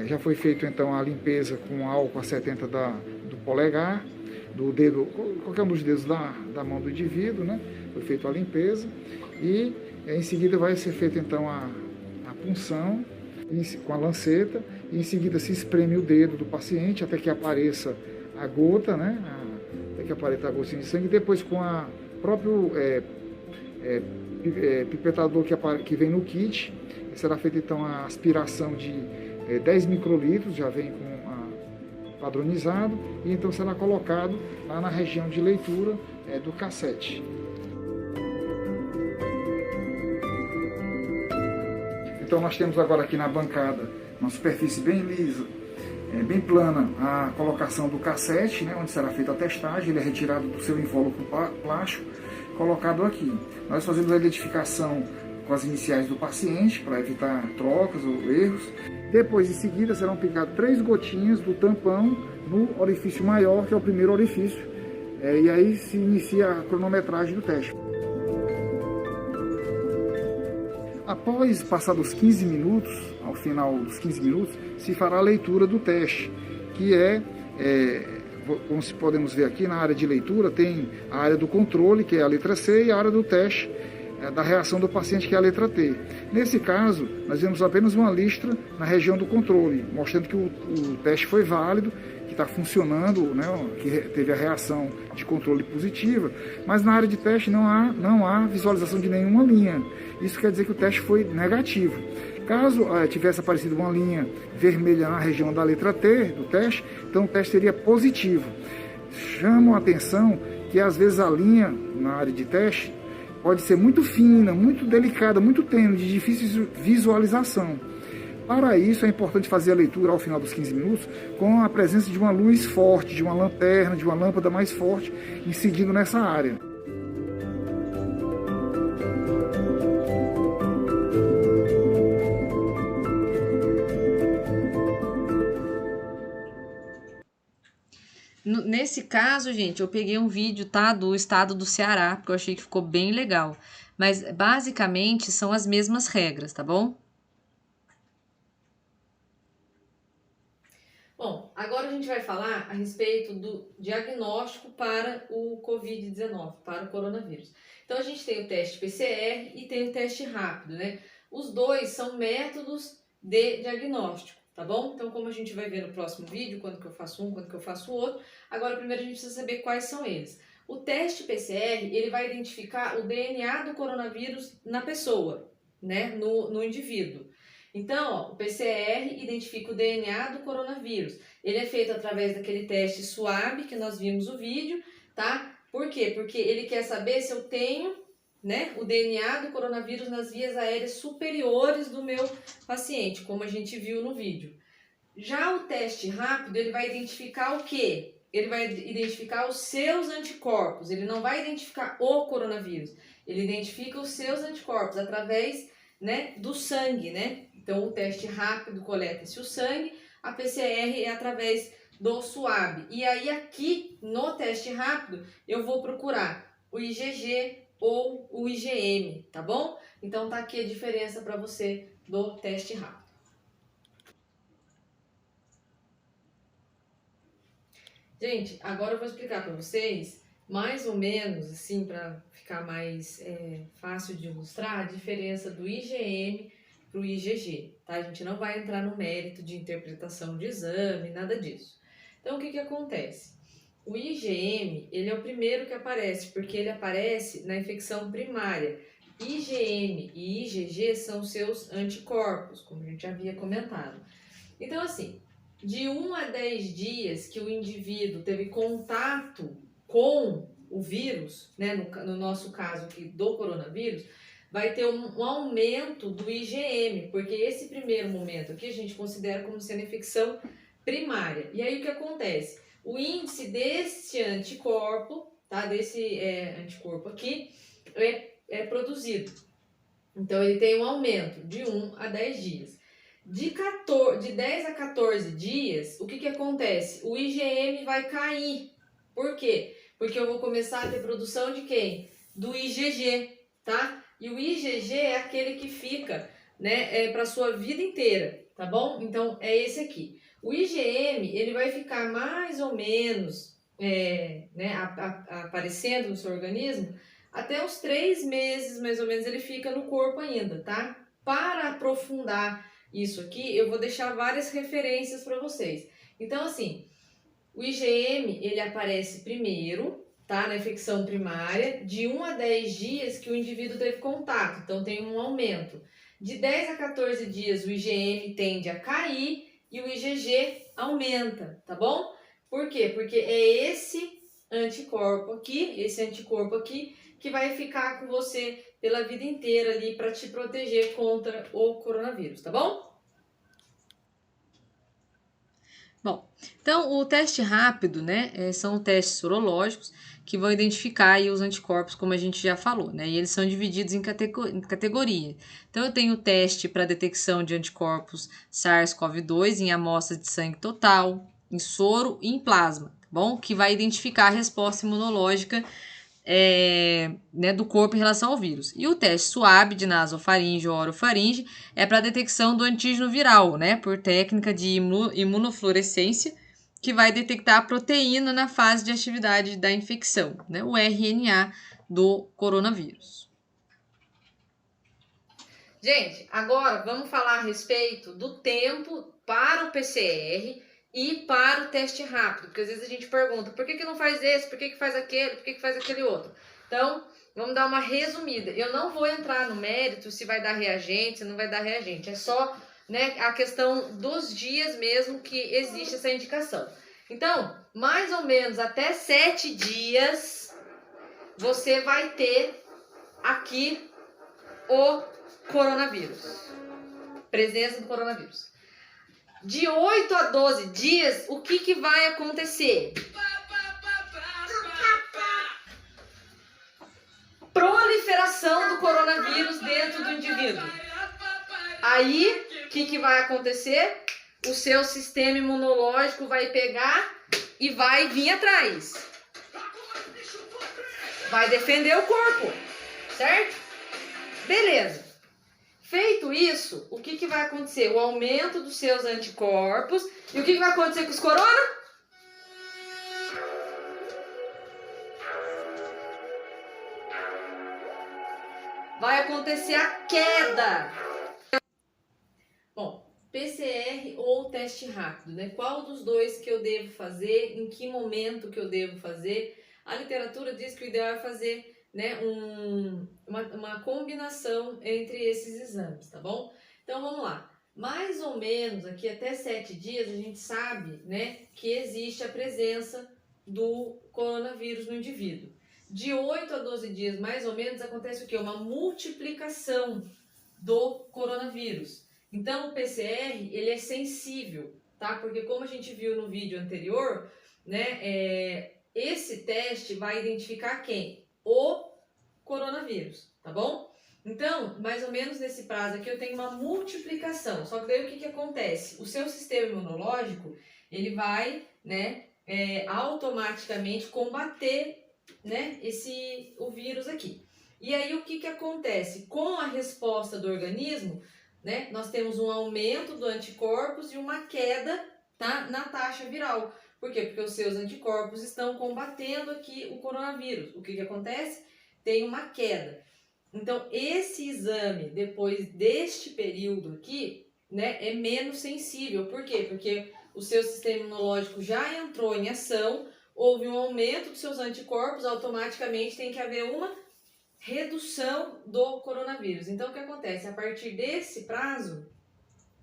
Já foi feito então a limpeza com álcool a 70 do polegar, do dedo, qualquer um dos dedos da mão do indivíduo, né? Foi feita a limpeza e em seguida vai ser feita então a punção com a lanceta e em seguida se espreme o dedo do paciente até que apareça a gota, né? Até que apareça a gotinha de sangue, depois com a próprio pipetador que vem no kit, será feita então a aspiração de 10 microlitros, já vem padronizado, e então será colocado lá na região de leitura do cassete. Então nós temos agora aqui na bancada uma superfície bem lisa, bem plana a colocação do cassete, né, onde será feita a testagem. Ele é retirado do seu invólucro plástico, colocado aqui. Nós fazemos a identificação com as iniciais do paciente, para evitar trocas ou erros. Depois, em seguida, serão aplicadas 3 gotinhas do tampão no orifício maior, que é o primeiro orifício, e aí se inicia a cronometragem do teste. Após passados 15 minutos, ao final dos 15 minutos, se fará a leitura do teste, que como podemos ver aqui na área de leitura, tem a área do controle, que é a letra C, e a área do teste, da reação do paciente, que é a letra T. Nesse caso, nós vemos apenas uma listra na região do controle, mostrando que o teste foi válido, que está funcionando, né, que teve a reação de controle positiva, mas na área de teste não há visualização de nenhuma linha. Isso quer dizer que o teste foi negativo. Caso tivesse aparecido uma linha vermelha na região da letra T do teste, então o teste seria positivo. Chamo a atenção que às vezes a linha na área de teste pode ser muito fina, muito delicada, muito tênue, de difícil visualização. Para isso, é importante fazer a leitura ao final dos 15 minutos com a presença de uma luz forte, de uma lanterna, de uma lâmpada mais forte, incidindo nessa área. Nesse caso, gente, eu peguei um vídeo, tá, do estado do Ceará, porque eu achei que ficou bem legal. Mas, basicamente, são as mesmas regras, tá bom? Bom, agora a gente vai falar a respeito do diagnóstico para o Covid-19, para o coronavírus. Então, a gente tem o teste PCR e tem o teste rápido, né? Os dois são métodos de diagnóstico, tá bom? Então, como a gente vai ver no próximo vídeo, quando que eu faço um, quando que eu faço o outro, agora primeiro a gente precisa saber quais são eles. O teste PCR, ele vai identificar o DNA do coronavírus na pessoa, né? No indivíduo. Então, ó, o PCR identifica o DNA do coronavírus. Ele é feito através daquele teste SWAB que nós vimos o vídeo, tá? Por quê? Porque ele quer saber se eu tenho, né, o DNA do coronavírus nas vias aéreas superiores do meu paciente, como a gente viu no vídeo. Já o teste rápido, ele vai identificar o quê? Ele vai identificar os seus anticorpos, ele não vai identificar o coronavírus, ele identifica os seus anticorpos através, né, do sangue, né? Então, o teste rápido coleta-se o sangue, a PCR é através do SWAB. E aí, aqui no teste rápido, eu vou procurar o IgG ou o IgM, tá bom? Então, tá aqui a diferença para você do teste rápido. Gente, agora eu vou explicar para vocês, mais ou menos, assim, para ficar mais fácil de ilustrar, a diferença do IgM para o IgG, tá? A gente não vai entrar no mérito de interpretação de exame, nada disso. Então, o que acontece? O IgM, ele é o primeiro que aparece, porque ele aparece na infecção primária. IgM e IgG são seus anticorpos, como a gente havia comentado. Então, assim, de 1 a 10 dias que o indivíduo teve contato com o vírus, né, no nosso caso aqui do coronavírus, vai ter um aumento do IgM, porque esse primeiro momento aqui a gente considera como sendo infecção primária. E aí o que acontece? O índice desse anticorpo, tá, desse anticorpo aqui, é produzido. Então ele tem um aumento de 1 a 10 dias. De 10 a 14 dias, o que acontece? O IgM vai cair. Por quê? Porque eu vou começar a ter produção de quem? Do IgG, tá? E o IgG é aquele que fica, né, para sua vida inteira, tá bom? Então, é esse aqui. O IgM, ele vai ficar mais ou menos, né, aparecendo no seu organismo, até uns 3 meses, mais ou menos, ele fica no corpo ainda, tá? Para aprofundar isso aqui, eu vou deixar várias referências para vocês. Então, assim, o IgM, ele aparece primeiro, tá, na infecção primária, de 1 a 10 dias que o indivíduo teve contato, então tem um aumento. De 10 a 14 dias, o IgM tende a cair e o IgG aumenta, tá bom? Por quê? Porque é esse anticorpo aqui, que vai ficar com você pela vida inteira ali para te proteger contra o coronavírus, tá bom? Bom, então o teste rápido, né, são testes sorológicos que vão identificar aí os anticorpos, como a gente já falou, né, e eles são divididos em categoria. Então eu tenho o teste para detecção de anticorpos SARS-CoV-2 em amostra de sangue total, em soro e em plasma, tá bom? Que vai identificar a resposta imunológica né, do corpo em relação ao vírus. E o teste SWAB de nasofaringe ou orofaringe é para detecção do antígeno viral, né, por técnica de imunofluorescência, que vai detectar a proteína na fase de atividade da infecção, né, o RNA do coronavírus. Gente, agora vamos falar a respeito do tempo para o PCR e para o teste rápido, porque às vezes a gente pergunta, por que não faz esse, por que faz aquele, por que faz aquele outro? Então, vamos dar uma resumida. Eu não vou entrar no mérito se vai dar reagente, se não vai dar reagente, é só, né, a questão dos dias mesmo que existe essa indicação. Então, mais ou menos até 7 dias, você vai ter aqui o coronavírus, presença do coronavírus. De 8 a 12 dias, o que vai acontecer? Proliferação do coronavírus dentro do indivíduo. Aí, o que vai acontecer? O seu sistema imunológico vai pegar e vai vir atrás. Vai defender o corpo, certo? Beleza. Feito isso, o que vai acontecer? O aumento dos seus anticorpos. E o que vai acontecer com os corona? Vai acontecer a queda. Bom, PCR ou teste rápido, né? Qual dos dois que eu devo fazer? Em que momento que eu devo fazer? A literatura diz que o ideal é fazer, né, uma combinação entre esses exames, tá bom? Então vamos lá. Mais ou menos aqui até 7 dias a gente sabe, né, que existe a presença do coronavírus no indivíduo. De 8 a 12 dias, mais ou menos, acontece o quê? Uma multiplicação do coronavírus. Então o PCR, ele é sensível, tá? Porque como a gente viu no vídeo anterior, né, esse teste vai identificar quem? O coronavírus, tá bom? Então, mais ou menos nesse prazo aqui eu tenho uma multiplicação, só que daí o que acontece? O seu sistema imunológico, ele vai, né, automaticamente combater, né, o vírus aqui. E aí o que acontece? Com a resposta do organismo, né, nós temos um aumento do anticorpos e uma queda, tá, na taxa viral. Por quê? Porque os seus anticorpos estão combatendo aqui o coronavírus. O que acontece? Tem uma queda. Então, esse exame, depois deste período aqui, né, é menos sensível. Por quê? Porque o seu sistema imunológico já entrou em ação, houve um aumento dos seus anticorpos, automaticamente tem que haver uma redução do coronavírus. Então, o que acontece? A partir desse prazo,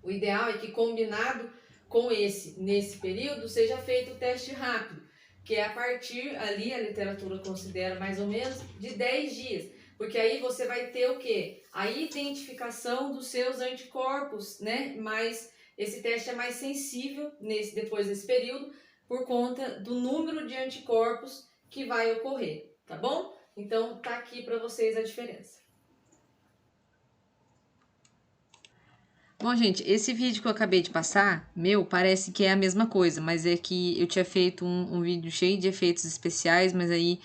o ideal é que combinado com nesse período, seja feito o teste rápido, que é a partir, ali a literatura considera mais ou menos, de 10 dias. Porque aí você vai ter o quê? A identificação dos seus anticorpos, né? Mas esse teste é mais sensível depois desse período, por conta do número de anticorpos que vai ocorrer, tá bom? Então, tá aqui para vocês a diferença. Bom, gente, esse vídeo que eu acabei de passar, parece que é a mesma coisa, mas é que eu tinha feito um vídeo cheio de efeitos especiais, mas aí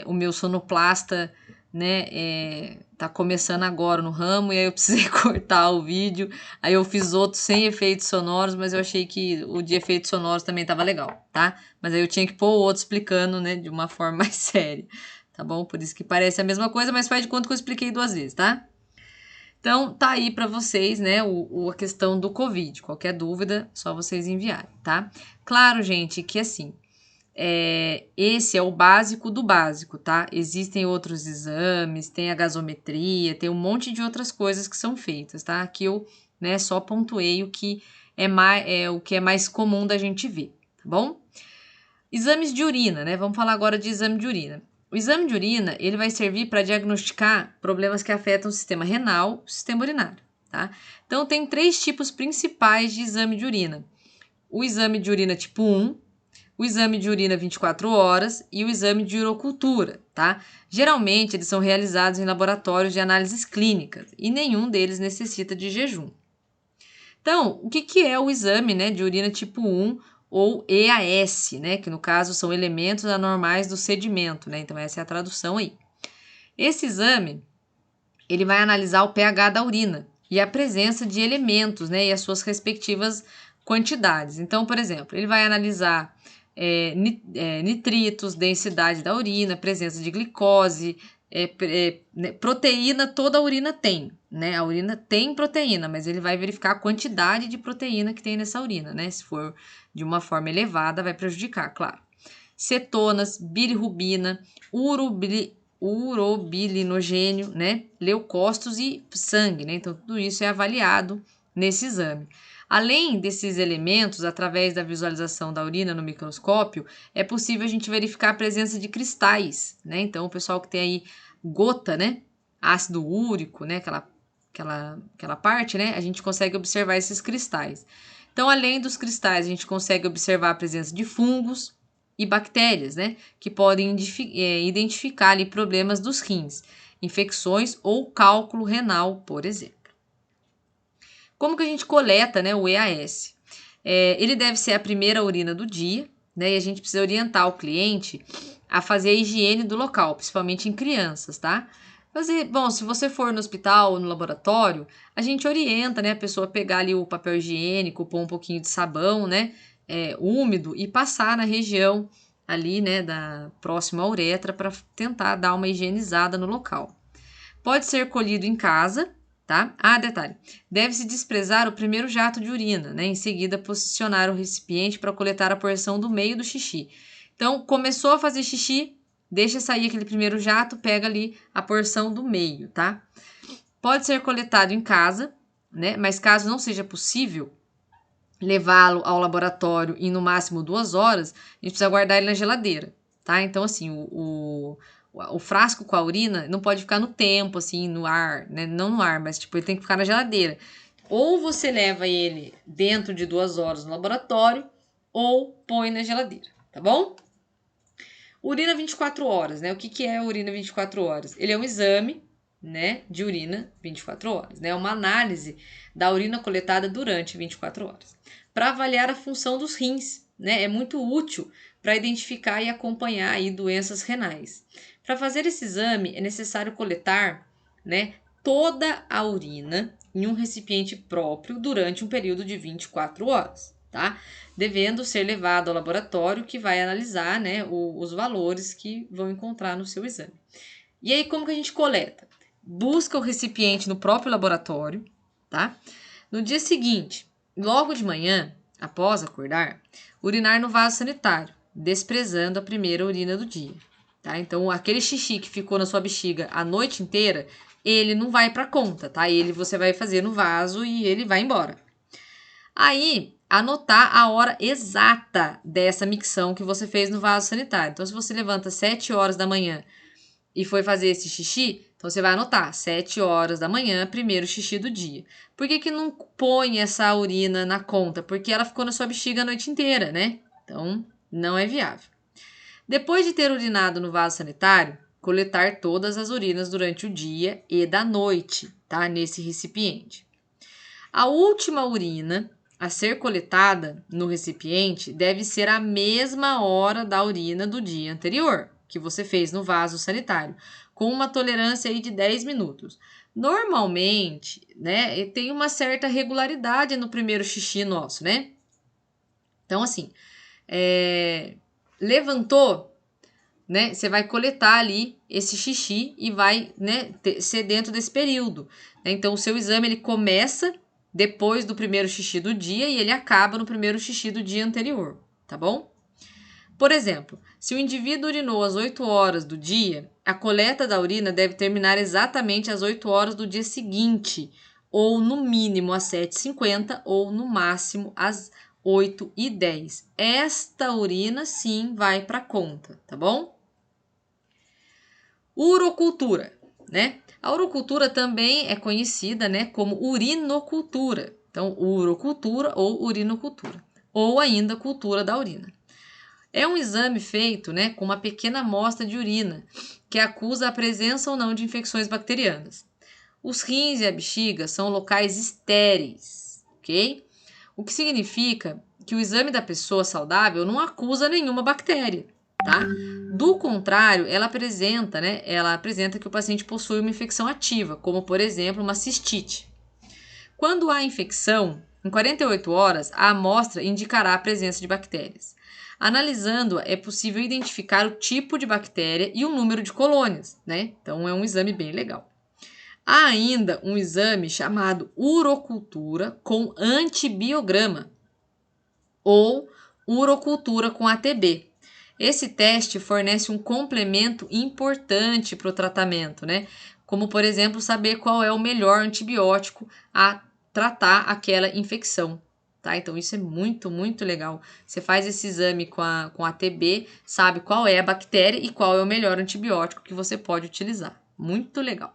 o meu sonoplasta, né, tá começando agora no ramo, e aí eu precisei cortar o vídeo, aí eu fiz outro sem efeitos sonoros, mas eu achei que o de efeitos sonoros também tava legal, tá? Mas aí eu tinha que pôr o outro explicando, né, de uma forma mais séria, tá bom? Por isso que parece a mesma coisa, mas faz de conta que eu expliquei 2 vezes, tá? Então, tá aí para vocês, né, a questão do Covid. Qualquer dúvida, só vocês enviarem, tá? Claro, gente, que assim, esse é o básico do básico, tá? Existem outros exames, tem a gasometria, tem um monte de outras coisas que são feitas, tá? Aqui eu, né, só pontuei o que o que é mais comum da gente ver, tá bom? Exames de urina, né? Vamos falar agora de exame de urina. O exame de urina, ele vai servir para diagnosticar problemas que afetam o sistema renal e o sistema urinário, tá? Então, tem 3 tipos principais de exame de urina. o exame de urina tipo 1, o exame de urina 24 horas e o exame de urocultura, tá? Geralmente, eles são realizados em laboratórios de análises clínicas e nenhum deles necessita de jejum. Então, o que é o exame, né, de urina tipo 1 ou EAS, né, que no caso são elementos anormais do sedimento, né? Então, essa é a tradução aí. Esse exame, ele vai analisar o pH da urina e a presença de elementos, né, e as suas respectivas quantidades. Então, por exemplo, ele vai analisar nitritos, densidade da urina, presença de glicose, proteína, toda a urina tem, né? A urina tem proteína, mas ele vai verificar a quantidade de proteína que tem nessa urina, né? Se for de uma forma elevada, vai prejudicar, claro. Cetonas, bilirrubina, urobilinogênio, né? Leucócitos e sangue, né? Então, tudo isso é avaliado nesse exame. Além desses elementos, através da visualização da urina no microscópio, é possível a gente verificar a presença de cristais, né? Então, o pessoal que tem aí gota, né? Ácido úrico, né? Aquela parte, né? A gente consegue observar esses cristais. Então, além dos cristais, a gente consegue observar a presença de fungos e bactérias, né? Que podem identificar ali problemas dos rins, infecções ou cálculo renal, por exemplo. Como que a gente coleta, né, o EAS? Ele deve ser a primeira urina do dia, né, e a gente precisa orientar o cliente a fazer a higiene do local, principalmente em crianças, tá? Bom, se você for no hospital ou no laboratório, a gente orienta, né, a pessoa a pegar ali o papel higiênico, pôr um pouquinho de sabão, né, úmido e passar na região ali, né, próxima à uretra para tentar dar uma higienizada no local. Pode ser colhido em casa, tá? Detalhe, deve-se desprezar o primeiro jato de urina, né? Em seguida, posicionar o recipiente para coletar a porção do meio do xixi. Então, começou a fazer xixi, deixa sair aquele primeiro jato, pega ali a porção do meio, tá? Pode ser coletado em casa, né? Mas caso não seja possível levá-lo ao laboratório em no máximo 2 horas, a gente precisa guardar ele na geladeira, tá? Então, assim, o frasco com a urina não pode ficar no tempo, assim, no ar, né? Não no ar, mas tipo, ele tem que ficar na geladeira. Ou você leva ele dentro de 2 horas no laboratório, ou põe na geladeira, tá bom? Urina 24 horas, né? O que é a urina 24 horas? Ele é um exame, né, de urina 24 horas, né? Uma análise da urina coletada durante 24 horas. Para avaliar a função dos rins, né? É muito útil para identificar e acompanhar aí doenças renais. Para fazer esse exame, é necessário coletar, né, toda a urina em um recipiente próprio durante um período de 24 horas, tá? Devendo ser levado ao laboratório que vai analisar, né, os valores que vão encontrar no seu exame. E aí, como que a gente coleta? Busca o recipiente no próprio laboratório, tá? No dia seguinte, logo de manhã, após acordar, urinar no vaso sanitário, desprezando a primeira urina do dia. Tá? Então, aquele xixi que ficou na sua bexiga a noite inteira, ele não vai para conta, tá? Ele você vai fazer no vaso e ele vai embora. Aí, anotar a hora exata dessa micção que você fez no vaso sanitário. Então, se você levanta 7 horas da manhã e foi fazer esse xixi, então você vai anotar 7 horas da manhã, primeiro xixi do dia. Por que não põe essa urina na conta? Porque ela ficou na sua bexiga a noite inteira, né? Então, não é viável. Depois de ter urinado no vaso sanitário, coletar todas as urinas durante o dia e da noite, tá? Nesse recipiente. A última urina a ser coletada no recipiente deve ser a mesma hora da urina do dia anterior, que você fez no vaso sanitário, com uma tolerância aí de 10 minutos. Normalmente, né, tem uma certa regularidade no primeiro xixi nosso, né? Então, assim, levantou, né? Você vai coletar ali esse xixi e vai, né, ser dentro desse período. Né? Então, o seu exame ele começa depois do primeiro xixi do dia e ele acaba no primeiro xixi do dia anterior, tá bom? Por exemplo, se o indivíduo urinou às 8 horas do dia, a coleta da urina deve terminar exatamente às 8 horas do dia seguinte, ou no mínimo às 7h50 ou no máximo às 8h10. Esta urina sim vai para conta, tá bom? Urocultura, né? A urocultura também é conhecida, né, como urinocultura. Então, urocultura ou urinocultura. ou ainda cultura da urina. É um exame feito, né, com uma pequena amostra de urina, que acusa a presença ou não de infecções bacterianas. Os rins e a bexiga são locais estéreis, ok? O que significa que o exame da pessoa saudável não acusa nenhuma bactéria, tá? Do contrário, ela apresenta que o paciente possui uma infecção ativa, como por exemplo uma cistite. Quando há infecção, em 48 horas, a amostra indicará a presença de bactérias. Analisando-a, é possível identificar o tipo de bactéria e o número de colônias, né? Então é um exame bem legal. Há ainda um exame chamado urocultura com antibiograma ou urocultura com ATB. Esse teste fornece um complemento importante para o tratamento, né? Como, por exemplo, saber qual é o melhor antibiótico a tratar aquela infecção, tá? Então, isso é muito, muito legal. Você faz esse exame com a ATB, sabe qual é a bactéria e qual é o melhor antibiótico que você pode utilizar. Muito legal.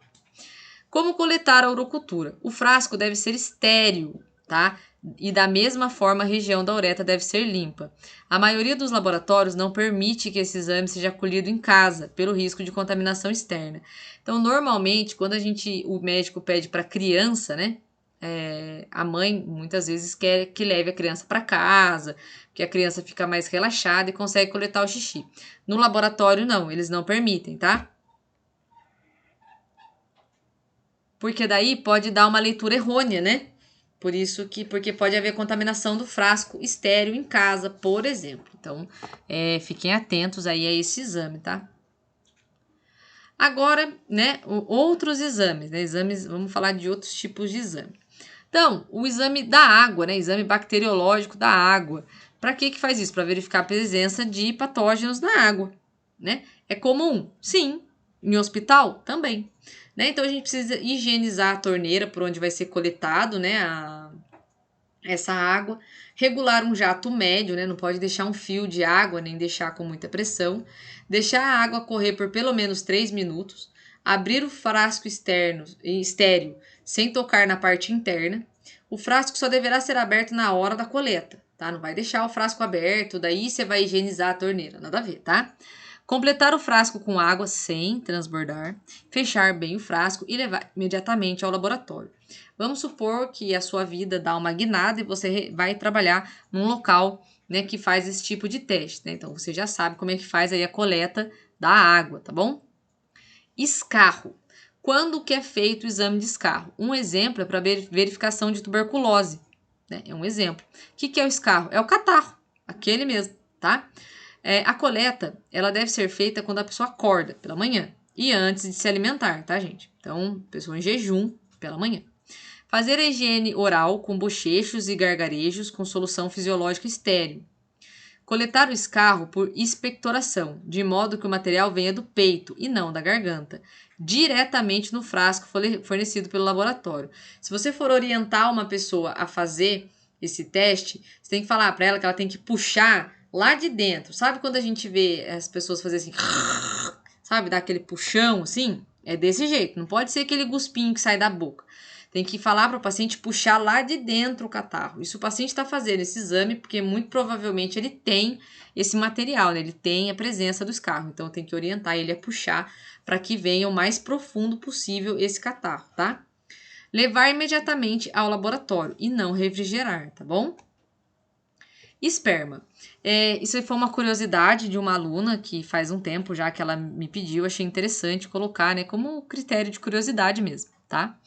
Como coletar a urocultura? O frasco deve ser estéril, tá? E da mesma forma a região da uretra deve ser limpa. A maioria dos laboratórios não permite que esse exame seja colhido em casa, pelo risco de contaminação externa. Então, normalmente, quando o médico pede para a criança, né? A mãe muitas vezes quer que leve a criança para casa, que a criança fica mais relaxada e consegue coletar o xixi. No laboratório, não, eles não permitem, tá? Porque daí pode dar uma leitura errônea, né? Porque pode haver contaminação do frasco estéril em casa, por exemplo. Então, fiquem atentos aí a esse exame, tá? Agora, né, outros exames, né? Vamos falar de outros tipos de exame. Então, o exame da água, né? Exame bacteriológico da água. Para que faz isso? Para verificar a presença de patógenos na água, né? É comum? Sim. Em hospital? Também. Né? Então, a gente precisa higienizar a torneira por onde vai ser coletado, né, essa água. Regular um jato médio, né? Não pode deixar um fio de água, nem deixar com muita pressão. Deixar a água correr por pelo menos 3 minutos. Abrir o frasco estéreo sem tocar na parte interna. O frasco só deverá ser aberto na hora da coleta, tá? Não vai deixar o frasco aberto, daí você vai higienizar a torneira. Nada a ver, tá? Completar o frasco com água sem transbordar, fechar bem o frasco e levar imediatamente ao laboratório. Vamos supor que a sua vida dá uma guinada e você vai trabalhar num local, né, que faz esse tipo de teste, né? Então, você já sabe como é que faz aí a coleta da água, tá bom? Escarro. Quando que é feito o exame de escarro? Um exemplo é para verificação de tuberculose, né? É um exemplo. O que é o escarro? É o catarro, aquele mesmo, tá? A coleta, ela deve ser feita quando a pessoa acorda, pela manhã, e antes de se alimentar, tá, gente? Então, pessoa em jejum, pela manhã. Fazer a higiene oral com bochechos e gargarejos com solução fisiológica estéril. Coletar o escarro por expectoração, de modo que o material venha do peito e não da garganta, diretamente no frasco fornecido pelo laboratório. Se você for orientar uma pessoa a fazer esse teste, você tem que falar para ela que ela tem que puxar lá de dentro. Sabe quando a gente vê as pessoas fazer assim, sabe, dar aquele puxão assim? É desse jeito, não pode ser aquele guspinho que sai da boca. Tem que falar para o paciente puxar lá de dentro o catarro. Isso o paciente está fazendo esse exame porque muito provavelmente ele tem esse material, né? Ele tem a presença do escarro. Então tem que orientar ele a puxar para que venha o mais profundo possível esse catarro, tá? Levar imediatamente ao laboratório e não refrigerar, tá bom? Esperma. Isso foi uma curiosidade de uma aluna que faz um tempo já que ela me pediu, achei interessante colocar, né, como critério de curiosidade mesmo, tá?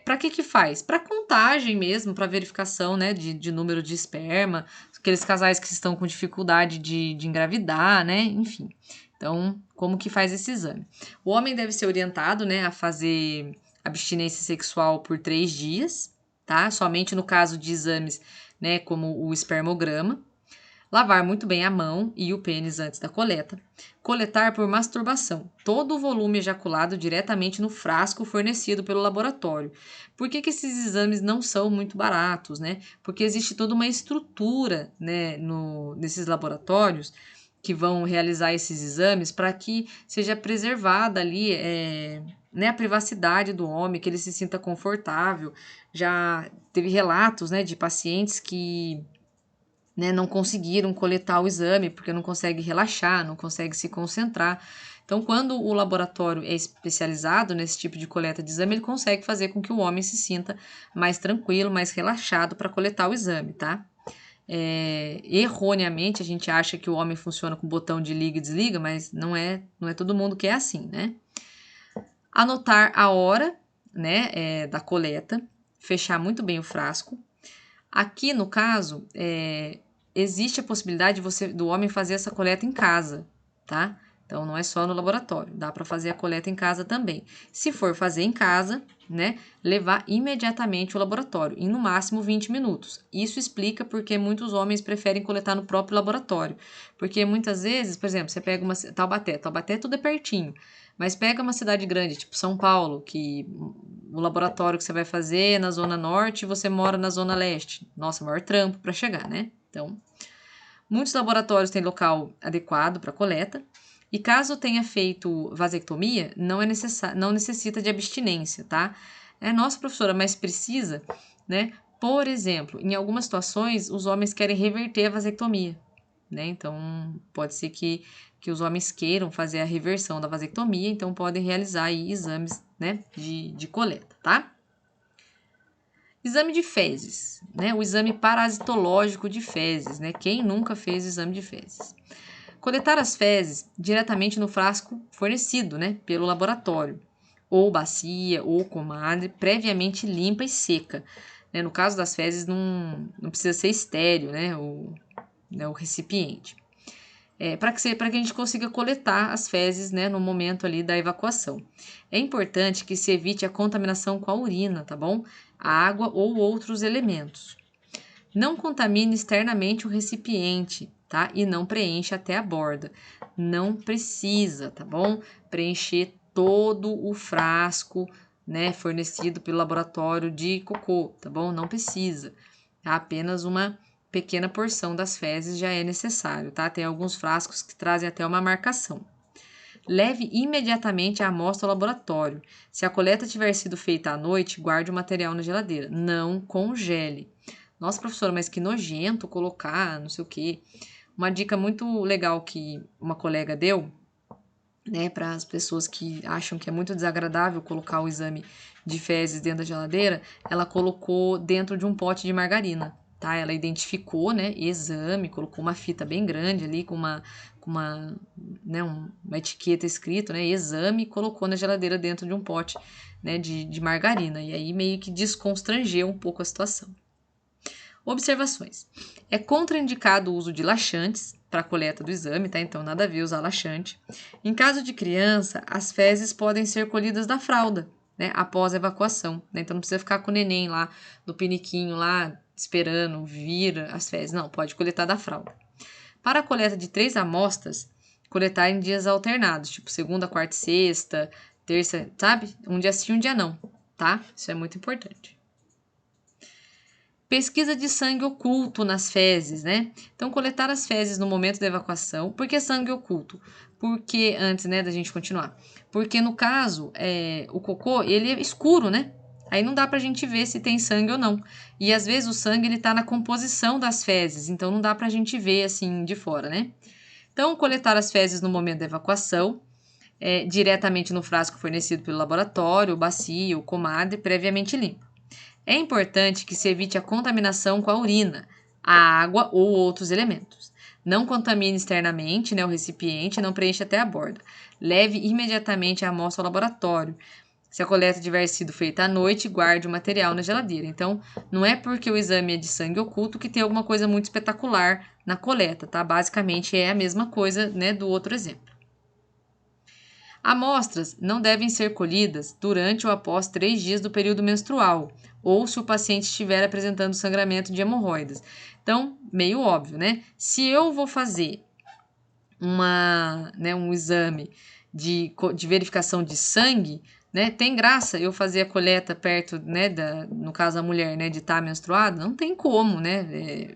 Para que faz? Para contagem mesmo, para verificação, né, de número de esperma, aqueles casais que estão com dificuldade de engravidar, né, enfim. Então, como que faz esse exame? O homem deve ser orientado, né, a fazer abstinência sexual por 3 dias, tá? Somente no caso de exames, né, como o espermograma. Lavar muito bem a mão e o pênis antes da coleta. Coletar por masturbação todo o volume ejaculado diretamente no frasco fornecido pelo laboratório. Por que esses exames não são muito baratos, né? Porque existe toda uma estrutura, né, nesses laboratórios que vão realizar esses exames para que seja preservada ali né, a privacidade do homem, que ele se sinta confortável. Já teve relatos, né, de pacientes que né, não conseguiram coletar o exame porque não consegue relaxar, não consegue se concentrar. Então, quando o laboratório é especializado nesse tipo de coleta de exame, ele consegue fazer com que o homem se sinta mais tranquilo, mais relaxado para coletar o exame, tá? Erroneamente, a gente acha que o homem funciona com o botão de liga e desliga, mas não é todo mundo que é assim, né? Anotar a hora, né, da coleta, fechar muito bem o frasco. Aqui, no caso, existe a possibilidade do homem fazer essa coleta em casa, tá? Então, não é só no laboratório, dá para fazer a coleta em casa também. Se for fazer em casa, né, levar imediatamente ao laboratório, em no máximo 20 minutos. Isso explica porque muitos homens preferem coletar no próprio laboratório. Porque muitas vezes, por exemplo, você pega uma Taubaté tudo é pertinho, mas pega uma cidade grande, tipo São Paulo, que o laboratório que você vai fazer é na Zona Norte e você mora na Zona Leste. Nossa, maior trampo para chegar, né? Então, muitos laboratórios têm local adequado para coleta. E caso tenha feito vasectomia, não necessita de abstinência, tá? Nossa, professora, mas precisa, né? Por exemplo, em algumas situações, os homens querem reverter a vasectomia, né? Então, pode ser que os homens queiram fazer a reversão da vasectomia, então podem realizar aí exames, né, de coleta, tá? Exame de fezes, né? O exame parasitológico de fezes, né? Quem nunca fez exame de fezes? Coletar as fezes diretamente no frasco fornecido, né, pelo laboratório, ou bacia, ou comadre, previamente limpa e seca. Né? No caso das fezes, não precisa ser estéril, né, o recipiente. Para que a gente consiga coletar as fezes, né, no momento ali da evacuação. É importante que se evite a contaminação com a urina, tá bom? A água ou outros elementos. Não contamine externamente o recipiente, tá? E não preencha até a borda. Não precisa, tá bom? Preencher todo o frasco, né, fornecido pelo laboratório de cocô, tá bom? Não precisa. Tá? Apenas uma pequena porção das fezes já é necessário, tá? Tem alguns frascos que trazem até uma marcação. Leve imediatamente a amostra ao laboratório. Se a coleta tiver sido feita à noite, guarde o material na geladeira. Não congele. Nossa, professora, mas que nojento colocar, não sei o quê. Uma dica muito legal que uma colega deu, né, para as pessoas que acham que é muito desagradável colocar o exame de fezes dentro da geladeira, ela colocou dentro de um pote de margarina, tá? Ela identificou, né, exame, colocou uma fita bem grande ali com uma etiqueta escrito, né, exame, e colocou na geladeira dentro de um pote, né, de margarina. E aí meio que desconstrangeu um pouco a situação. Observações. É contraindicado o uso de laxantes para a coleta do exame, tá? Então, nada a ver usar laxante. Em caso de criança, as fezes podem ser colhidas da fralda, né? Após a evacuação, né? Então, não precisa ficar com o neném lá no piniquinho lá, esperando vir as fezes. Não, pode coletar da fralda. Para a coleta de 3 amostras, coletar em dias alternados, tipo segunda, quarta e sexta, terça, sabe? Um dia sim, um dia não, tá? Isso é muito importante. Pesquisa de sangue oculto nas fezes, né? Então, coletar as fezes no momento da evacuação. Por que sangue oculto? Porque, antes, né, da gente continuar. Porque, no caso, o cocô, ele é escuro, né? Aí não dá pra gente ver se tem sangue ou não. E, às vezes, o sangue, ele tá na composição das fezes. Então, não dá pra gente ver, assim, de fora, né? Então, coletar as fezes no momento da evacuação. Diretamente no frasco fornecido pelo laboratório, bacia ou comadre, previamente limpo. É importante que se evite a contaminação com a urina, a água ou outros elementos. Não contamine externamente, né, o recipiente e não preencha até a borda. Leve imediatamente a amostra ao laboratório. Se a coleta tiver sido feita à noite, guarde o material na geladeira. Então, não é porque o exame é de sangue oculto que tem alguma coisa muito espetacular na coleta, tá? Basicamente é a mesma coisa, né, do outro exemplo. Amostras não devem ser colhidas durante ou após 3 dias do período menstrual, ou se o paciente estiver apresentando sangramento de hemorroidas. Então, meio óbvio, né? Se eu vou fazer um exame de verificação de sangue, né? Tem graça eu fazer a coleta perto, né, no caso a mulher, né, de estar menstruada? Não tem como, né?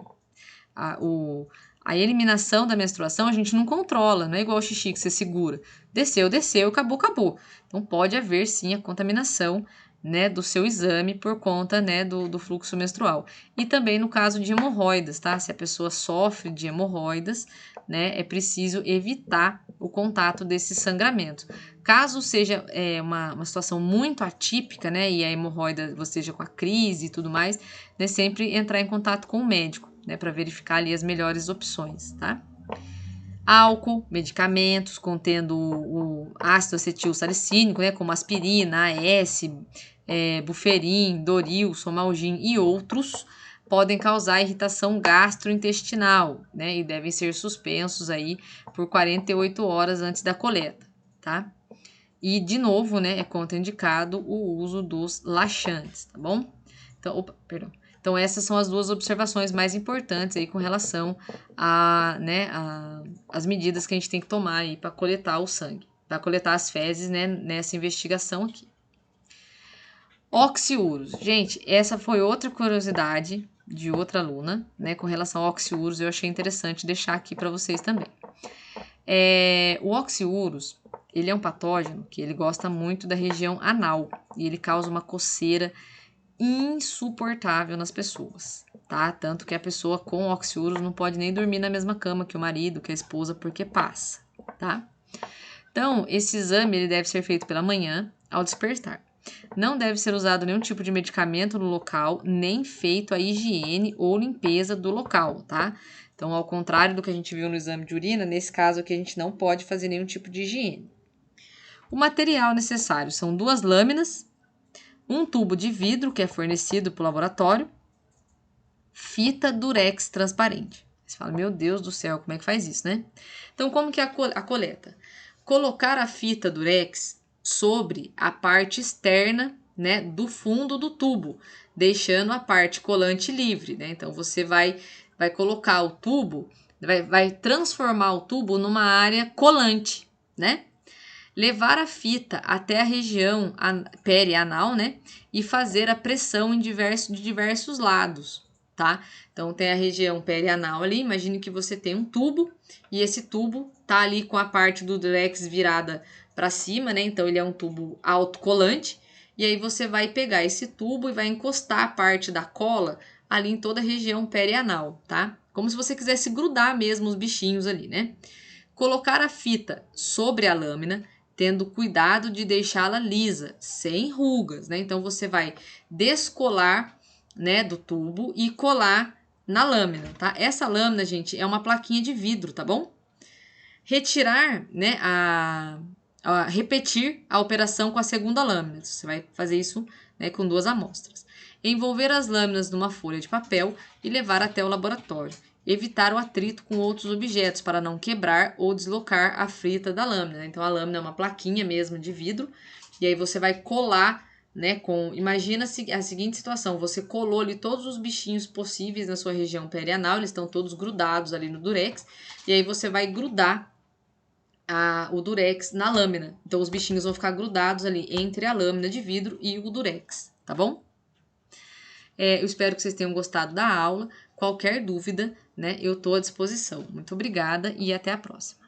A eliminação da menstruação a gente não controla, não é igual o xixi que você segura. Desceu, acabou. Então pode haver sim a contaminação, né, do seu exame por conta, né, do fluxo menstrual. E também no caso de hemorroidas, tá? Se a pessoa sofre de hemorroidas, né, é preciso evitar o contato desse sangramento. Caso seja uma situação muito atípica, né, e a hemorroida você esteja com a crise e tudo mais, né, sempre entrar em contato com o médico, né, para verificar ali as melhores opções, tá? Álcool, medicamentos contendo o ácido acetil salicílico, né, como aspirina, AS, Buferin, Doril, Somalgin e outros, podem causar irritação gastrointestinal, né, e devem ser suspensos aí por 48 horas antes da coleta, tá? E, de novo, né, é contraindicado o uso dos laxantes, tá bom? Então, essas são as duas observações mais importantes aí com relação as medidas que a gente tem que tomar aí para coletar o sangue, para coletar as fezes, né, nessa investigação aqui. Oxiúros. Gente, essa foi outra curiosidade de outra aluna, né, com relação ao oxiúros, eu achei interessante deixar aqui para vocês também. O oxiúros, ele é um patógeno que ele gosta muito da região anal e ele causa uma coceira insuportável nas pessoas, tá? Tanto que a pessoa com oxiúros não pode nem dormir na mesma cama que o marido, que a esposa, porque passa, tá? Então, esse exame ele deve ser feito pela manhã ao despertar. Não deve ser usado nenhum tipo de medicamento no local, nem feito a higiene ou limpeza do local, tá? Então, ao contrário do que a gente viu no exame de urina, nesse caso aqui a gente não pode fazer nenhum tipo de higiene. O material necessário são 2 lâminas, um tubo de vidro que é fornecido pelo laboratório, fita durex transparente. Você fala, meu Deus do céu, como é que faz isso, né? Então, como que é a coleta? Colocar a fita durex sobre a parte externa, né, do fundo do tubo, deixando a parte colante livre, né? Então, você vai colocar o tubo, vai transformar o tubo numa área colante, né? Levar a fita até a região perianal, né? E fazer a pressão de diversos lados, tá? Então, tem a região perianal ali. Imagine que você tem um tubo e esse tubo tá ali com a parte do durex virada para cima, né? Então, ele é um tubo autocolante. E aí, você vai pegar esse tubo e vai encostar a parte da cola ali em toda a região perianal, tá? Como se você quisesse grudar mesmo os bichinhos ali, né? Colocar a fita sobre a lâmina, tendo cuidado de deixá-la lisa, sem rugas, né? Então, você vai descolar, né, do tubo e colar na lâmina, tá? Essa lâmina, gente, é uma plaquinha de vidro, tá bom? Retirar, né, repetir a operação com a segunda lâmina. Você vai fazer isso, né, com 2 amostras. Envolver as lâminas numa folha de papel e levar até o laboratório. Evitar o atrito com outros objetos para não quebrar ou deslocar a fita da lâmina. Então, a lâmina é uma plaquinha mesmo de vidro e aí você vai colar, né, imagina a seguinte situação, você colou ali todos os bichinhos possíveis na sua região perianal, eles estão todos grudados ali no durex, e aí você vai grudar o durex na lâmina. Então, os bichinhos vão ficar grudados ali entre a lâmina de vidro e o durex, tá bom? Eu espero que vocês tenham gostado da aula. Qualquer dúvida, né, eu estou à disposição. Muito obrigada e até a próxima.